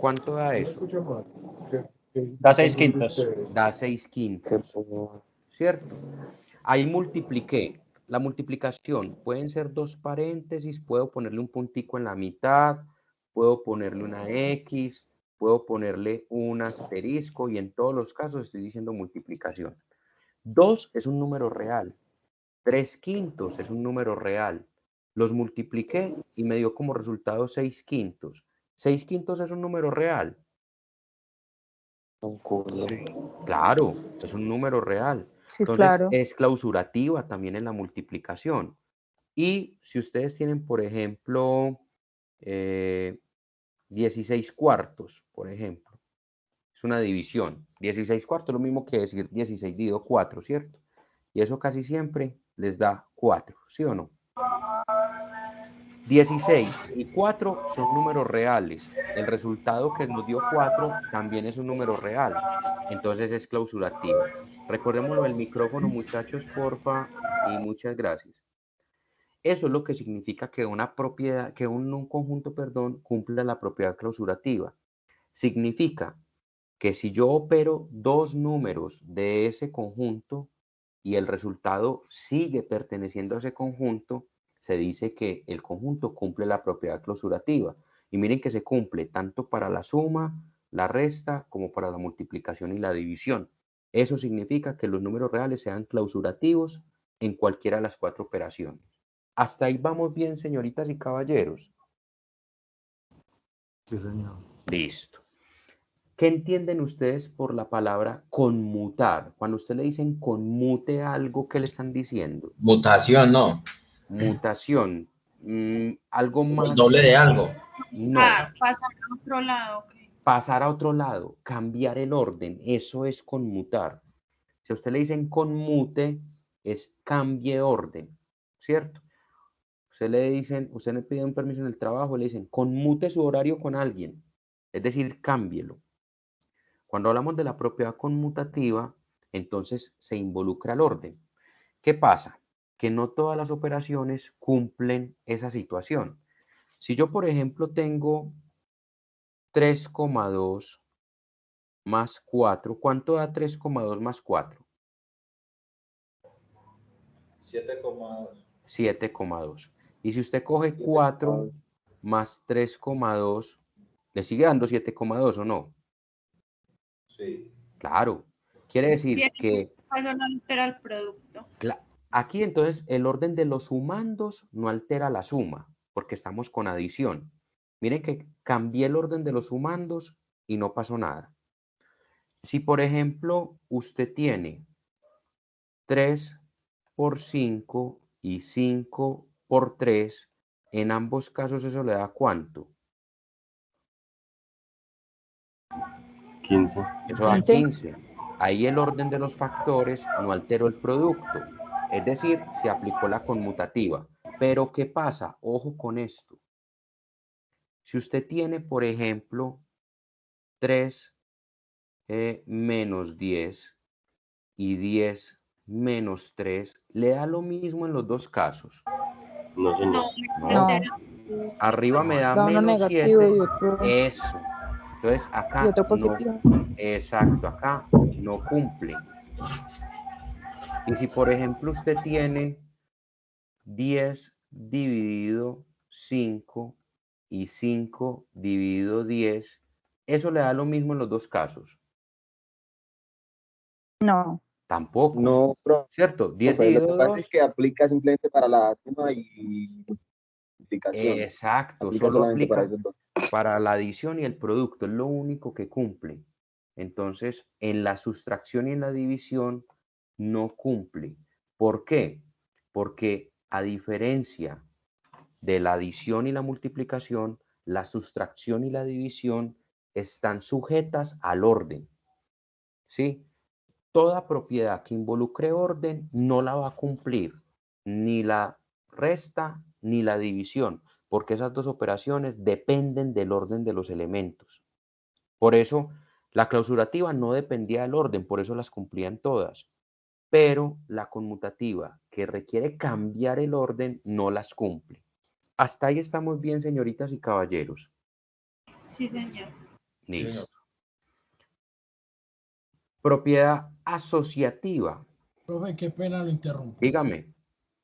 Speaker 1: ¿Cuánto da eso?
Speaker 3: Da 6 quintos.
Speaker 1: Da 6 quintos. ¿Cierto? Ahí multipliqué. La multiplicación pueden ser dos paréntesis, puedo ponerle un puntico en la mitad, puedo ponerle una X, puedo ponerle un asterisco y en todos los casos estoy diciendo multiplicación. 2 es un número real. 3 quintos es un número real. Los multipliqué y me dio como resultado 6 quintos. 6 quintos es un número real.
Speaker 15: Sí.
Speaker 1: Claro, es un número real.
Speaker 5: Sí,
Speaker 1: Entonces
Speaker 5: claro.
Speaker 1: es clausurativa también en la multiplicación. Y si ustedes tienen, por ejemplo, 16 cuartos, por ejemplo, es una división. 16 cuartos es lo mismo que decir 16 dividido 4, ¿cierto? Y eso casi siempre les da 4, ¿sí o no? 16 y 4 son números reales. El resultado que nos dio 4 también es un número real. Entonces es clausurativo. Recordémoslo del micrófono, muchachos, porfa, y muchas gracias. Eso es lo que significa que una propiedad, que un conjunto, perdón, cumpla la propiedad clausurativa. Significa que si yo opero dos números de ese conjunto y el resultado sigue perteneciendo a ese conjunto, se dice que el conjunto cumple la propiedad clausurativa. Y miren que se cumple tanto para la suma, la resta, como para la multiplicación y la división. Eso significa que los números reales sean clausurativos en cualquiera de las cuatro operaciones. ¿Hasta ahí vamos bien, señoritas y caballeros?
Speaker 15: Sí, señor.
Speaker 1: Listo. ¿Qué entienden ustedes por la palabra conmutar? Cuando usted le dicen conmute algo, ¿qué le están diciendo?
Speaker 2: Mutación, no.
Speaker 1: Mutación. Algo más.
Speaker 2: El doble de algo.
Speaker 1: No.
Speaker 11: Pasar a otro lado. Okay.
Speaker 1: Pasar a otro lado, cambiar el orden, eso es conmutar. Si a usted le dicen conmute, es cambie orden, ¿cierto? Usted le pide un permiso en el trabajo, le dicen conmute su horario con alguien, es decir, cámbielo. Cuando hablamos de la propiedad conmutativa, entonces se involucra el orden. ¿Qué pasa? Que no todas las operaciones cumplen esa situación. Si yo, por ejemplo, tengo 3,2 más 4, ¿cuánto da 3,2 más 4?
Speaker 14: 7,2.
Speaker 1: 7,2. Y si usted coge 4 más 3,2, ¿le sigue dando 7,2 o no?
Speaker 2: Sí.
Speaker 1: Claro. Quiere decir que
Speaker 11: Eso no altera el producto.
Speaker 1: aquí entonces el orden de los sumandos no altera la suma, porque estamos con adición. Miren que cambié el orden de los sumandos y no pasó nada. Si, por ejemplo, usted tiene 3 por 5 y 5 por 3, en ambos casos eso le da ¿cuánto?
Speaker 7: 15.
Speaker 1: Eso da 15. Ahí el orden de los factores no alteró el producto. Es decir, se aplicó la conmutativa. Pero ¿qué pasa? Ojo con esto. Si usted tiene, por ejemplo, 3 menos 10 y 10 menos 3, ¿le da lo mismo en los dos casos?
Speaker 7: No, señor.
Speaker 1: No. Arriba me da
Speaker 5: Da uno
Speaker 1: menos
Speaker 5: negativo
Speaker 1: 7.
Speaker 5: y otro,
Speaker 1: Eso. Entonces acá
Speaker 5: y otro positivo.
Speaker 1: no. Exacto, acá no cumple. Y si, por ejemplo, usted tiene 10 dividido 5 y 5 dividido 10, eso le da lo mismo en los dos casos.
Speaker 5: No.
Speaker 1: Tampoco.
Speaker 10: No,
Speaker 1: ¿Cierto? 10
Speaker 10: profe, lo que
Speaker 1: dividido
Speaker 10: pasa
Speaker 1: 2.
Speaker 10: es que aplica simplemente para la suma y multiplicación.
Speaker 1: Exacto,
Speaker 10: Aplica
Speaker 1: solo
Speaker 10: solamente para
Speaker 1: aplica
Speaker 10: esos dos.
Speaker 1: para la adición y el producto, es lo único que cumple. Entonces, en la sustracción y en la división no cumple. ¿Por qué? Porque a diferencia de la adición y la multiplicación, la sustracción y la división están sujetas al orden. ¿Sí? Toda propiedad que involucre orden no la va a cumplir ni la resta ni la división, porque esas dos operaciones dependen del orden de los elementos. Por eso, la clausurativa no dependía del orden, por eso las cumplían todas. Pero la conmutativa, que requiere cambiar el orden, no las cumple. Hasta ahí estamos bien, señoritas y caballeros.
Speaker 11: Sí, señor.
Speaker 1: Listo. Propiedad asociativa.
Speaker 12: Profe, qué pena lo interrumpo.
Speaker 1: Dígame.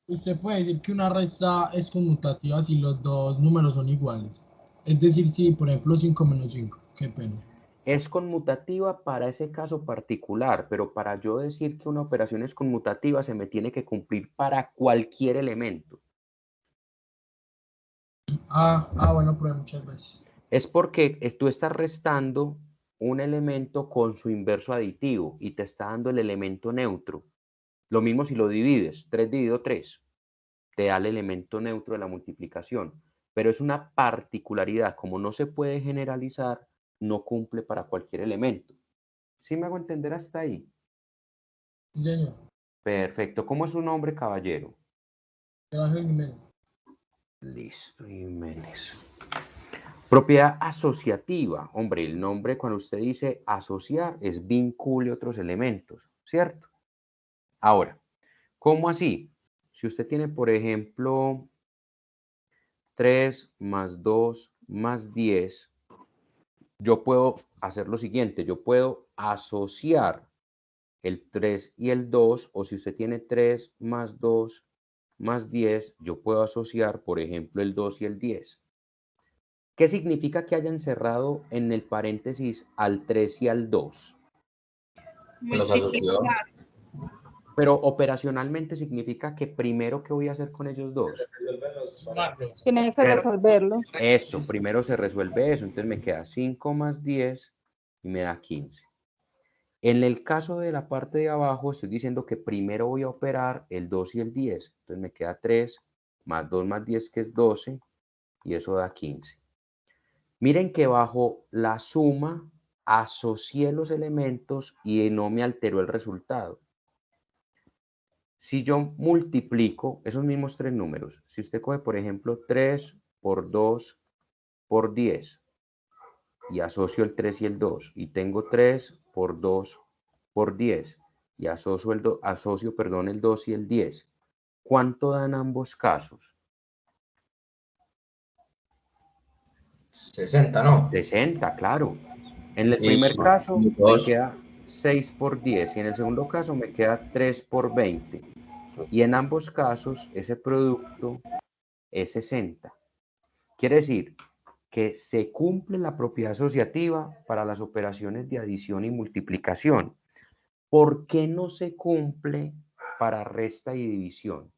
Speaker 12: Usted puede decir que una resta es conmutativa si los dos números son iguales. Es decir, si por ejemplo 5 menos 5. Qué pena.
Speaker 1: Es conmutativa para ese caso particular, pero para yo decir que una operación es conmutativa se me tiene que cumplir para cualquier elemento.
Speaker 12: Bueno, profe, muchas gracias.
Speaker 1: Es porque tú estás restando un elemento con su inverso aditivo y te está dando el elemento neutro. Lo mismo si lo divides, 3 dividido 3, te da el elemento neutro de la multiplicación. Pero es una particularidad, como no se puede generalizar, no cumple para cualquier elemento. ¿Sí me hago entender hasta ahí?
Speaker 12: Sí, señor.
Speaker 1: Perfecto. ¿Cómo es su nombre, caballero?
Speaker 12: Ángel Jiménez.
Speaker 1: Listo, Jiménez. Propiedad asociativa. Hombre, el nombre cuando usted dice asociar es vincule otros elementos, ¿cierto? Ahora, ¿cómo así? Si usted tiene, por ejemplo, 3 más 2 más 10, yo puedo hacer lo siguiente. Yo puedo asociar el 3 y el 2, o si usted tiene 3 más 2 más 10, yo puedo asociar, por ejemplo, el 2 y el 10. ¿Qué significa que haya encerrado en el paréntesis al 3 y al 2?
Speaker 2: Los asoció.
Speaker 1: Pero operacionalmente significa que primero, ¿qué voy a hacer con ellos dos?
Speaker 5: Tiene que resolverlo.
Speaker 1: Eso, primero se resuelve eso. Entonces me queda 5 más 10 y me da 15. En el caso de la parte de abajo, estoy diciendo que primero voy a operar el 2 y el 10. Entonces me queda 3 más 2 más 10, que es 12, y eso da 15. Miren que bajo la suma asocié los elementos y no me alteró el resultado. Si yo multiplico esos mismos tres números, si usted coge, por ejemplo, 3 por 2 por 10 y asocio el 3 y el 2, y tengo 3 por 2 por 10 y asocio el 2 y el 10, ¿cuánto dan ambos casos?
Speaker 2: 60, ¿no?
Speaker 1: 60, claro. En el primer caso me queda 6 por 10 y en el segundo caso me queda 3 por 20. Y en ambos casos ese producto es 60. Quiere decir que se cumple la propiedad asociativa para las operaciones de adición y multiplicación. ¿Por qué no se cumple para resta y división?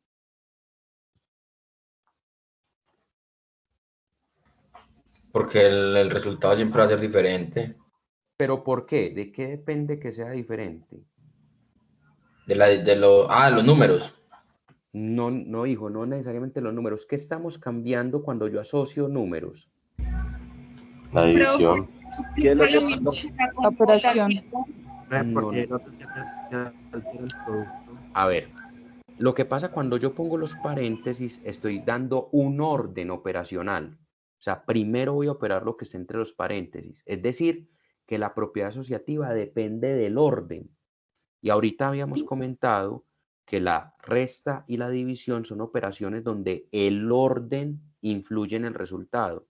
Speaker 2: Porque el resultado siempre va a ser diferente.
Speaker 1: ¿Pero por qué? ¿De qué depende que sea diferente?
Speaker 2: Los números.
Speaker 1: No, no, hijo, no necesariamente los números. ¿Qué estamos cambiando cuando yo asocio números?
Speaker 7: La división.
Speaker 10: ¿Qué es lo que
Speaker 5: La operación.
Speaker 15: Porque no se altera el producto.
Speaker 1: A ver, lo que pasa cuando yo pongo los paréntesis, estoy dando un orden operacional. O sea, primero voy a operar lo que está entre los paréntesis. Es decir, que la propiedad asociativa depende del orden. Y ahorita habíamos comentado que la resta y la división son operaciones donde el orden influye en el resultado.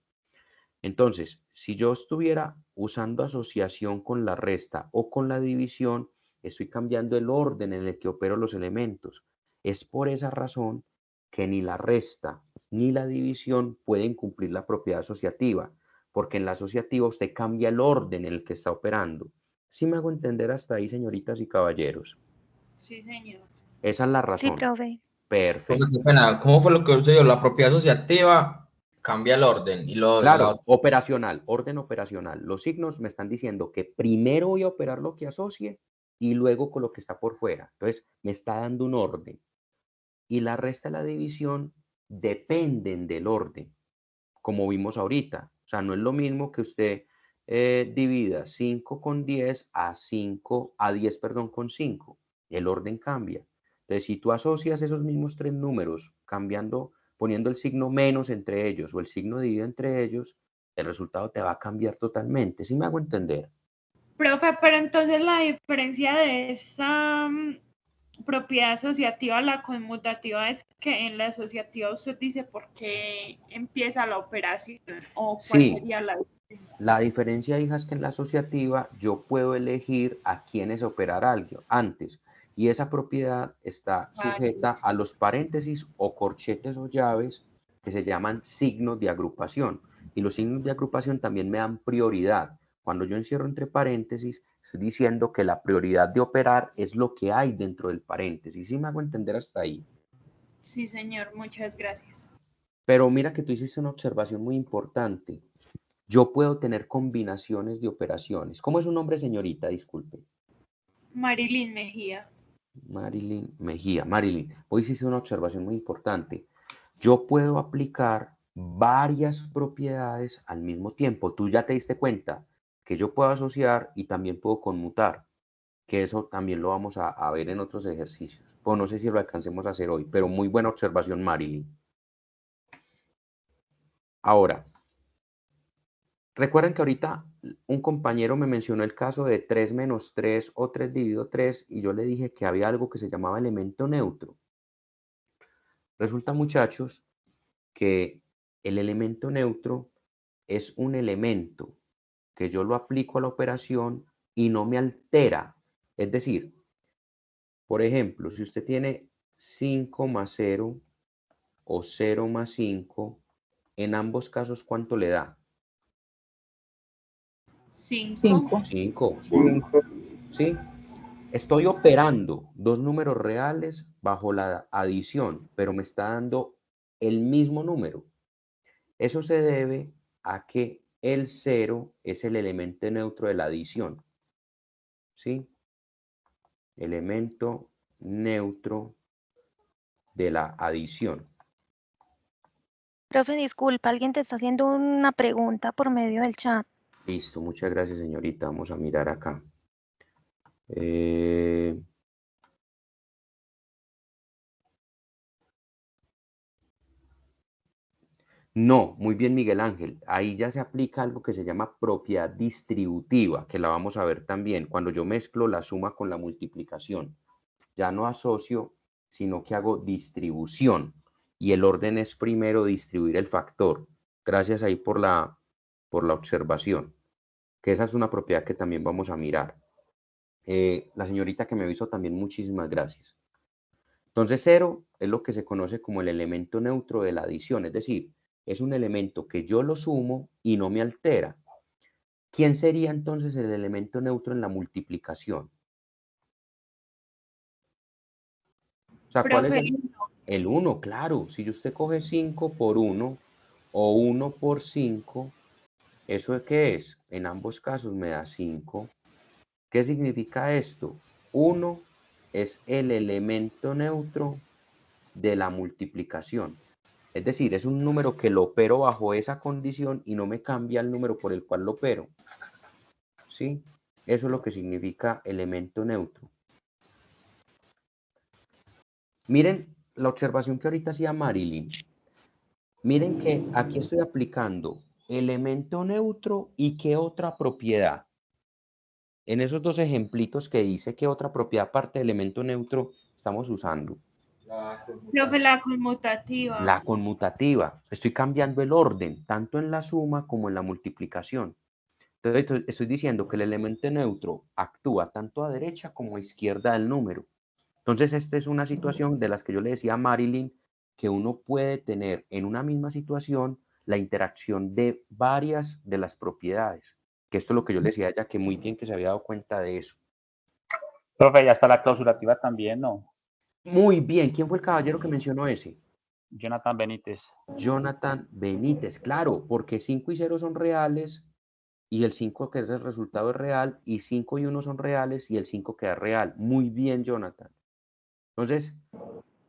Speaker 1: Entonces, si yo estuviera usando asociación con la resta o con la división, estoy cambiando el orden en el que opero los elementos. Es por esa razón que ni la resta ni la división pueden cumplir la propiedad asociativa, porque en la asociativa usted cambia el orden en el que está operando. ¿Sí me hago entender hasta ahí, señoritas y caballeros?
Speaker 11: Sí, señor.
Speaker 1: Esa es la
Speaker 18: Sí,
Speaker 1: razón.
Speaker 18: profe.
Speaker 1: Perfecto.
Speaker 2: ¿Cómo fue lo que usted dio? La propiedad asociativa cambia el orden.
Speaker 1: Claro, operacional, orden operacional. Los signos me están diciendo que primero voy a operar lo que asocie y luego con lo que está por fuera. Entonces, me está dando un orden. Y la resta y la división dependen del orden, como vimos ahorita. O sea, no es lo mismo que usted divida 5 con 10 a 10, perdón, con 5. El orden cambia. Entonces, si tú asocias esos mismos tres números, poniendo el signo menos entre ellos o el signo dividido entre ellos, el resultado te va a cambiar totalmente. ¿Sí me hago entender?
Speaker 11: Profe, pero entonces la diferencia de esa propiedad asociativa a la conmutativa es que en la asociativa usted dice por qué empieza la operación o cuál
Speaker 1: Sí.
Speaker 11: sería la diferencia.
Speaker 1: La diferencia, hija, es que en la asociativa yo puedo elegir a quiénes operar algo antes. Y esa propiedad está sujeta a los paréntesis o corchetes o llaves que se llaman signos de agrupación. Y los signos de agrupación también me dan prioridad. Cuando yo encierro entre paréntesis, estoy diciendo que la prioridad de operar es lo que hay dentro del paréntesis. ¿Sí me hago entender hasta ahí?
Speaker 11: Sí, señor, muchas gracias.
Speaker 1: Pero mira que tú hiciste una observación muy importante. Yo puedo tener combinaciones de operaciones. ¿Cómo es su nombre, señorita? Disculpe.
Speaker 11: Marilyn Mejía.
Speaker 1: Marilyn Mejía. Marilyn, hoy hiciste una observación muy importante. Yo puedo aplicar varias propiedades al mismo tiempo. Tú ya te diste cuenta que yo puedo asociar y también puedo conmutar, que eso también lo vamos a ver en otros ejercicios. Pues no sé si lo alcancemos a hacer hoy, pero muy buena observación, Marilyn. Ahora, recuerden que ahorita un compañero me mencionó el caso de 3 menos 3 o 3 dividido 3 y yo le dije que había algo que se llamaba elemento neutro. Resulta, muchachos, que el elemento neutro es un elemento que yo lo aplico a la operación y no me altera. Es decir, por ejemplo, si usted tiene 5 más 0 o 0 más 5, en ambos casos, ¿cuánto le da?
Speaker 11: 5.
Speaker 1: 5. ¿Sí? Estoy operando dos números reales bajo la adición, pero me está dando el mismo número. Eso se debe a que el 0 es el elemento neutro de la adición. ¿Sí? Elemento neutro de la adición.
Speaker 18: Profe, disculpa, alguien te está haciendo una pregunta por medio del chat.
Speaker 1: Listo, muchas gracias, señorita. Vamos a mirar acá. No, muy bien, Miguel Ángel. Ahí ya se aplica algo que se llama propiedad distributiva, que la vamos a ver también, cuando yo mezclo la suma con la multiplicación. Ya no asocio, sino que hago distribución. Y el orden es primero distribuir el factor. Gracias ahí por la observación. Que esa es una propiedad que también vamos a mirar. La señorita que me avisó también, muchísimas gracias. Entonces 0 es lo que se conoce como el elemento neutro de la adición, es decir, es un elemento que yo lo sumo y no me altera. ¿Quién sería entonces el elemento neutro en la multiplicación? O sea, ¿cuál es
Speaker 11: Profe,
Speaker 1: el 1? Claro, si usted coge 5 por 1 o 1 por 5, ¿eso qué es? En ambos casos me da 5. ¿Qué significa esto? 1 es el elemento neutro de la multiplicación. Es decir, es un número que lo opero bajo esa condición y no me cambia el número por el cual lo opero. ¿Sí? Eso es lo que significa elemento neutro. Miren la observación que ahorita hacía Marilyn. Miren que aquí estoy aplicando elemento neutro y qué otra propiedad. En esos dos ejemplitos que hice, ¿qué otra propiedad aparte de elemento neutro estamos usando?
Speaker 11: profe, la conmutativa.
Speaker 1: La conmutativa. Estoy cambiando el orden, tanto en la suma como en la multiplicación. Entonces, estoy diciendo que el elemento neutro actúa tanto a derecha como a izquierda del número. Entonces, esta es una situación de las que yo le decía a Marilyn, que uno puede tener en una misma situación la interacción de varias de las propiedades. Que esto es lo que yo le decía a ella, que muy bien que se había dado cuenta de eso.
Speaker 3: Profe, ya está la clausurativa también, ¿no?
Speaker 1: Muy bien. ¿Quién fue el caballero que mencionó ese?
Speaker 3: Jonathan Benítez.
Speaker 1: Jonathan Benítez, claro, porque 5 y 0 son reales y el 5 que es el resultado es real y 5 y 1 son reales y el 5 queda real. Muy bien, Jonathan. Entonces,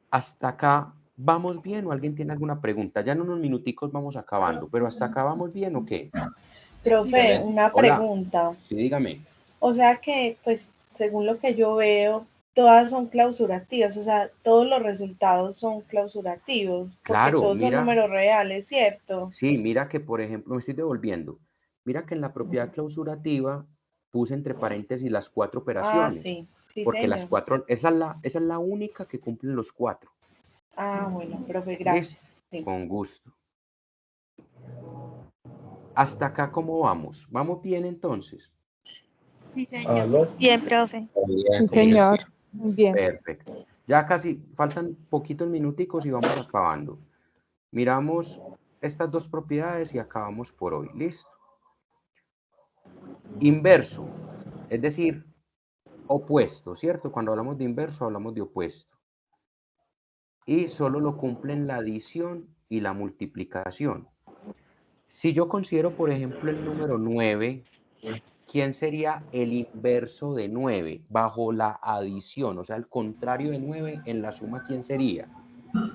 Speaker 1: hasta acá vamos bien o alguien tiene alguna pregunta. Ya en unos minuticos vamos acabando, pero hasta acá vamos bien o qué.
Speaker 8: Profe, una pregunta.
Speaker 1: Sí, dígame.
Speaker 8: O sea que, pues, según lo que yo veo, todas son clausurativas, o sea, todos los resultados son clausurativos, porque
Speaker 1: Claro,
Speaker 8: todos son
Speaker 1: mira.
Speaker 8: números reales, ¿cierto?
Speaker 1: Sí, mira que, por ejemplo, me estoy devolviendo. Mira que en la propiedad clausurativa puse entre paréntesis las 4 operaciones.
Speaker 8: Ah, sí, sí,
Speaker 1: porque
Speaker 8: señor.
Speaker 1: las 4, esa es la única que cumplen los 4.
Speaker 8: Ah, bueno, profe, gracias. Sí.
Speaker 1: Con gusto. ¿Hasta acá cómo vamos? ¿Vamos bien entonces?
Speaker 11: Sí, señor.
Speaker 18: Bien, profe.
Speaker 5: Sí, señor. Muy bien.
Speaker 1: Perfecto. Ya casi faltan poquitos minuticos y vamos acabando. Miramos estas dos propiedades y acabamos por hoy. ¿Listo? Inverso, es decir, opuesto, ¿cierto? Cuando hablamos de inverso hablamos de opuesto. Y solo lo cumplen la adición y la multiplicación. Si yo considero, por ejemplo, el número 9, ¿quién sería el inverso de 9 bajo la adición? O sea, el contrario de 9 en la suma, ¿quién sería?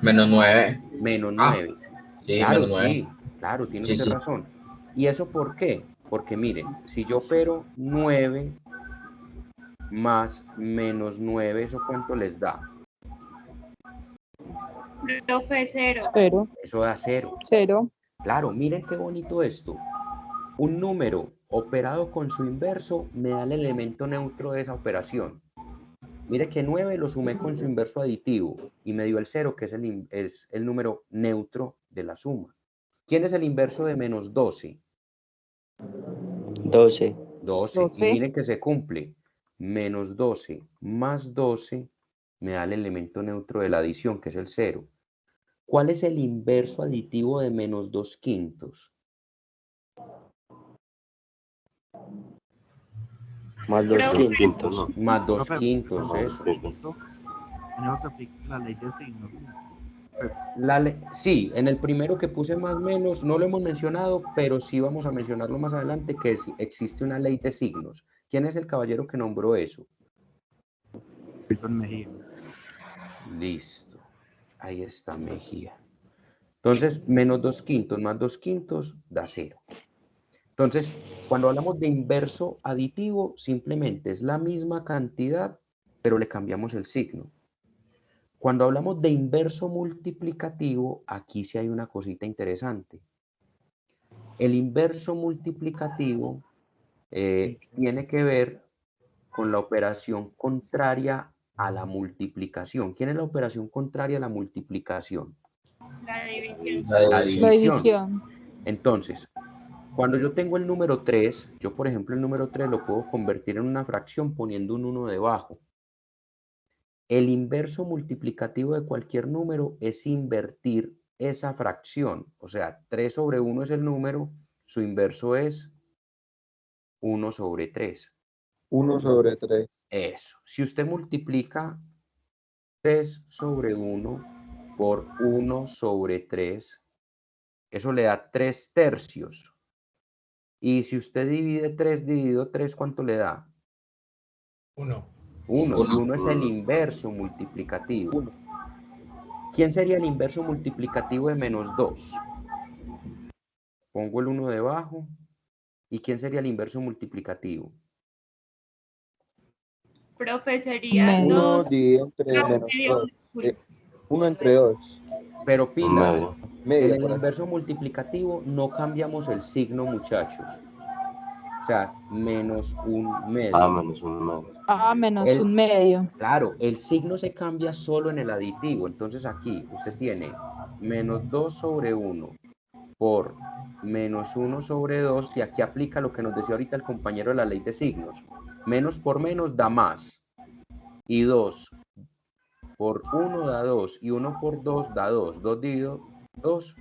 Speaker 2: Menos 9.
Speaker 1: Menos 9.
Speaker 2: Sí,
Speaker 1: Claro,
Speaker 2: menos 9.
Speaker 1: sí, claro, tiene
Speaker 2: Sí,
Speaker 1: usted
Speaker 2: sí.
Speaker 1: razón. ¿Y eso por qué? Porque miren, si yo opero 9 más menos 9, ¿eso cuánto les da?
Speaker 11: Profe, 0.
Speaker 5: 0.
Speaker 1: Eso da 0.
Speaker 5: 0.
Speaker 1: Claro, miren qué bonito esto. Un número operado con su inverso me da el elemento neutro de esa operación. Mire que 9 lo sumé con su inverso aditivo y me dio el 0, que es el número neutro de la suma. ¿Quién es el inverso de menos 12?
Speaker 7: 12.
Speaker 1: 12. Y miren que se cumple. Menos 12 más 12 me da el elemento neutro de la adición, que es el 0. ¿Cuál es el inverso aditivo de menos 2/5?
Speaker 7: Más 2/5, ¿no?
Speaker 1: Más 2/5,
Speaker 15: Profe,
Speaker 1: eso.
Speaker 15: Tenemos que aplicar la ley de signos. Pues,
Speaker 1: Sí, en el primero que puse más menos, no lo hemos mencionado, pero sí vamos a mencionarlo más adelante, que existe una ley de signos. ¿Quién es el caballero que nombró eso?
Speaker 15: Milton Mejía.
Speaker 1: Listo. Ahí está Mejía. Entonces, menos 2/5 más 2/5 da 0. Entonces, cuando hablamos de inverso aditivo, simplemente es la misma cantidad, pero le cambiamos el signo. Cuando hablamos de inverso multiplicativo, aquí sí hay una cosita interesante. El inverso multiplicativo tiene que ver con la operación contraria a la multiplicación. ¿Quién es la operación contraria a la multiplicación?
Speaker 11: La división.
Speaker 1: La división.
Speaker 5: La división.
Speaker 1: Entonces, cuando yo tengo el número 3, yo por ejemplo el número 3 lo puedo convertir en una fracción poniendo un 1 debajo. El inverso multiplicativo de cualquier número es invertir esa fracción. O sea, 3 sobre 1 es el número, su inverso es 1 sobre 3.
Speaker 10: 1 sobre 3.
Speaker 1: Eso. Si usted multiplica 3 sobre 1 por 1 sobre 3, eso le da 3 tercios. Y si usted divide 3 dividido 3, ¿cuánto le da?
Speaker 4: 1.
Speaker 1: 1. Y 1 es el inverso multiplicativo. ¿Quién sería el inverso multiplicativo de menos 2? Pongo el 1 debajo. ¿Y quién sería el inverso multiplicativo?
Speaker 11: Profe, sería
Speaker 5: Menos.
Speaker 10: 1
Speaker 11: 2.
Speaker 10: dividido entre menos 2. 1 entre 2.
Speaker 1: Pero pilas,
Speaker 7: Medio.
Speaker 1: en
Speaker 10: Medio,
Speaker 1: el
Speaker 10: por así.
Speaker 1: inverso multiplicativo no cambiamos el signo, muchachos. O sea, menos un medio.
Speaker 7: Ah, menos un medio.
Speaker 5: Ah, menos un medio.
Speaker 1: Claro, el signo se cambia solo en el aditivo. Entonces aquí usted tiene menos 2 sobre 1 por menos 1 sobre 2. Y aquí aplica lo que nos decía ahorita el compañero de la ley de signos. Menos por menos da más. Y 2 por 1 da 2. Y 1 por 2 da 2. 2 dividido 2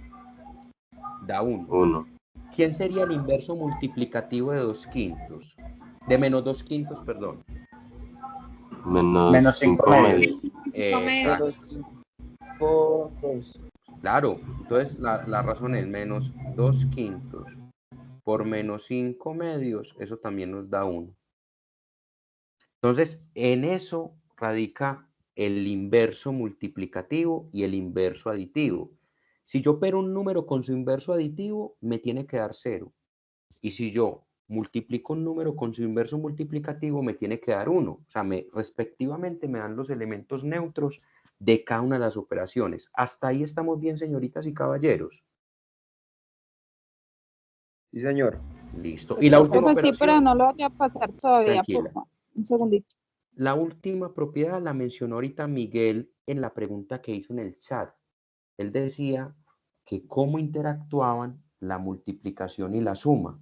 Speaker 1: da 1.
Speaker 7: 1.
Speaker 1: ¿Quién sería el inverso multiplicativo de 2 quintos? De menos 2 quintos, perdón.
Speaker 7: Menos 5 medios.
Speaker 1: Exacto.
Speaker 10: Menos 5 2.
Speaker 1: Claro, entonces la razón es menos 2 quintos por menos 5 medios, eso también nos da 1. Entonces, en eso radica el inverso multiplicativo y el inverso aditivo. Si yo opero un número con su inverso aditivo, me tiene que dar 0. Y si yo multiplico un número con su inverso multiplicativo, me tiene que dar 1. O sea, respectivamente me dan los elementos neutros de cada una de las operaciones. ¿Hasta ahí estamos bien, señoritas y caballeros?
Speaker 10: Sí, señor.
Speaker 1: Listo. Y la última
Speaker 5: Profe, sí,
Speaker 1: operación...
Speaker 5: pero no lo voy a pasar todavía,
Speaker 1: Tranquila.
Speaker 5: por favor. Un segundito.
Speaker 1: La última propiedad la mencionó ahorita Miguel en la pregunta que hizo en el chat. Él decía que cómo interactuaban la multiplicación y la suma.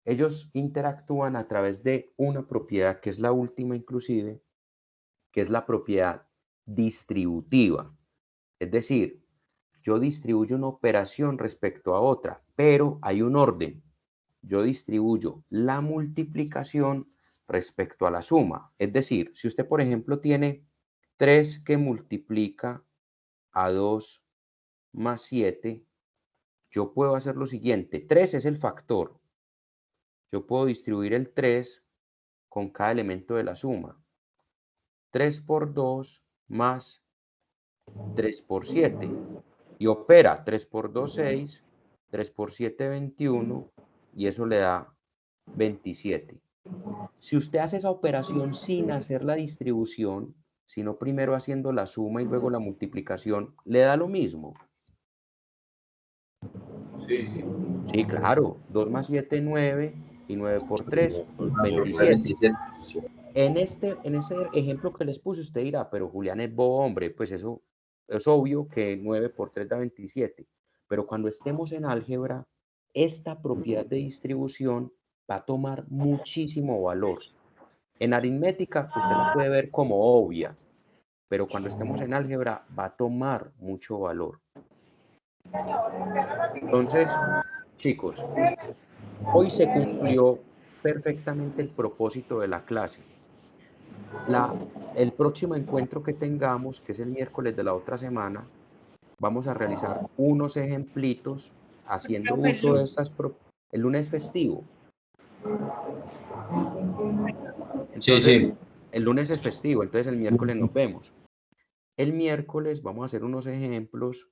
Speaker 1: Ellos interactúan a través de una propiedad que es la última inclusive, que es la propiedad distributiva. Es decir, yo distribuyo una operación respecto a otra, pero hay un orden. Yo distribuyo la multiplicación respecto a la suma. Es decir, si usted, por ejemplo, tiene 3 que multiplica a 2 más 7, yo puedo hacer lo siguiente. 3 es el factor. Yo puedo distribuir el 3 con cada elemento de la suma. 3 por 2 más 3 por 7. Y opera 3 por 2, 6, 3 por 7, 21, y eso le da 27. Si usted hace esa operación sin hacer la distribución, sino primero haciendo la suma y luego la multiplicación, ¿le da lo mismo?
Speaker 14: Sí, sí.
Speaker 1: Sí, claro. 2 más 7, 9, y 9 por 3, 27. En ese ejemplo que les puse, usted dirá, pero Julián es bobo, hombre, pues eso es obvio que 9 por 3 da 27. Pero cuando estemos en álgebra, esta propiedad de distribución va a tomar muchísimo valor. En aritmética, usted la puede ver como obvia, pero cuando estemos en álgebra, va a tomar mucho valor. Entonces, chicos, hoy se cumplió perfectamente el propósito de la clase. El próximo encuentro que tengamos, que es el miércoles de la otra semana, vamos a realizar unos ejemplitos haciendo uso de estas... El lunes festivo. Entonces,
Speaker 2: Sí.
Speaker 1: El lunes es festivo, entonces el miércoles nos vemos. El miércoles vamos a hacer unos ejemplos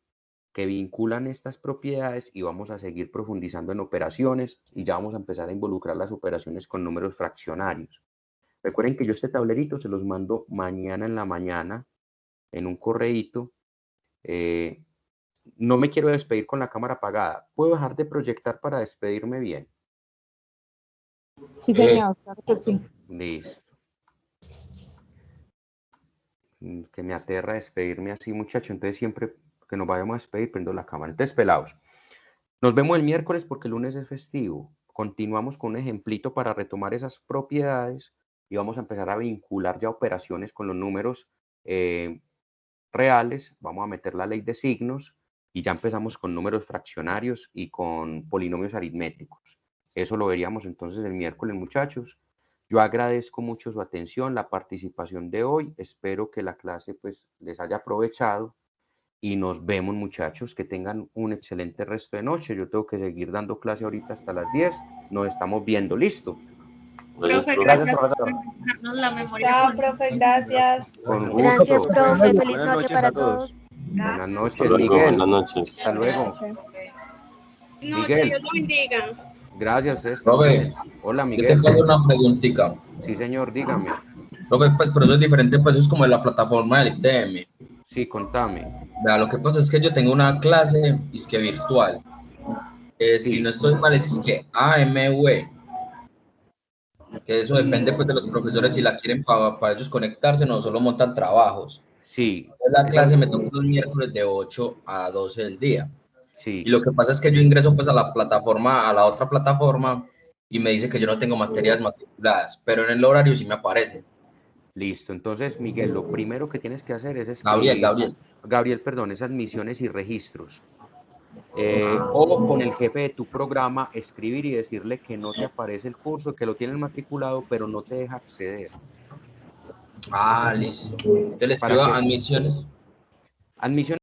Speaker 1: que vinculan estas propiedades y vamos a seguir profundizando en operaciones y ya vamos a empezar a involucrar las operaciones con números fraccionarios. Recuerden que yo este tablerito se los mando mañana en la mañana en un correíto. No me quiero despedir con la cámara apagada. ¿Puedo dejar de proyectar para despedirme bien?
Speaker 5: Sí, señor, claro que sí.
Speaker 1: Listo. Que me aterra despedirme así, muchacho. Entonces siempre que nos vayamos a despedir, prendo la cámara. Entonces, pelados, nos vemos el miércoles porque el lunes es festivo. Continuamos con un ejemplito para retomar esas propiedades y vamos a empezar a vincular ya operaciones con los números reales. Vamos a meter la ley de signos y ya empezamos con números fraccionarios y con polinomios aritméticos. Eso lo veríamos entonces el miércoles, muchachos. Yo agradezco mucho su atención, la participación de hoy. Espero que la clase pues les haya aprovechado y nos vemos, muchachos. Que tengan un excelente resto de noche. Yo tengo que seguir dando clase ahorita hasta las 10. Nos estamos viendo. ¿Listo?
Speaker 11: Profe,
Speaker 3: Gracias,
Speaker 11: por
Speaker 3: profesor.
Speaker 11: dejarnos la memoria.
Speaker 8: Chao, profe, gracias.
Speaker 1: Con gusto.
Speaker 18: Gracias, profe. Feliz
Speaker 10: Buenas
Speaker 18: noche
Speaker 10: noches
Speaker 18: para
Speaker 10: a todos.
Speaker 18: todos.
Speaker 1: Buenas noches,
Speaker 7: Hasta luego,
Speaker 1: Miguel.
Speaker 7: buenas noches.
Speaker 1: Hasta luego.
Speaker 13: Noche,
Speaker 1: Miguel.
Speaker 13: Dios lo bendiga.
Speaker 1: Gracias a ustedes.
Speaker 2: Profe,
Speaker 1: Hola,
Speaker 2: yo te
Speaker 1: Miguel.
Speaker 2: puedo hacer una preguntita.
Speaker 1: Sí, señor, dígame.
Speaker 2: Profe, pues, pero eso es diferente, pues eso es como de la plataforma del ITM.
Speaker 1: Sí, contame.
Speaker 2: Vea, lo que pasa es que yo tengo una clase, es que virtual. Si no estoy mal, es que AMV. Que eso depende pues de los profesores si la quieren para ellos conectarse, no solo montan trabajos.
Speaker 1: Sí.
Speaker 2: La clase me toca los miércoles de 8 a 12 del día.
Speaker 1: Sí.
Speaker 2: Y lo que pasa es que yo ingreso pues a la plataforma, a la otra plataforma, y me dice que yo no tengo materias matriculadas, pero en el horario sí me aparece.
Speaker 1: Listo. Entonces, Miguel, lo primero que tienes que hacer es escribir. Gabriel, perdón, es admisiones y registros. O con el jefe de tu programa escribir y decirle que no te aparece el curso, que lo tienes matriculado, pero no te deja acceder.
Speaker 2: Ah, listo. Entonces le escribo admisiones.
Speaker 1: Admisiones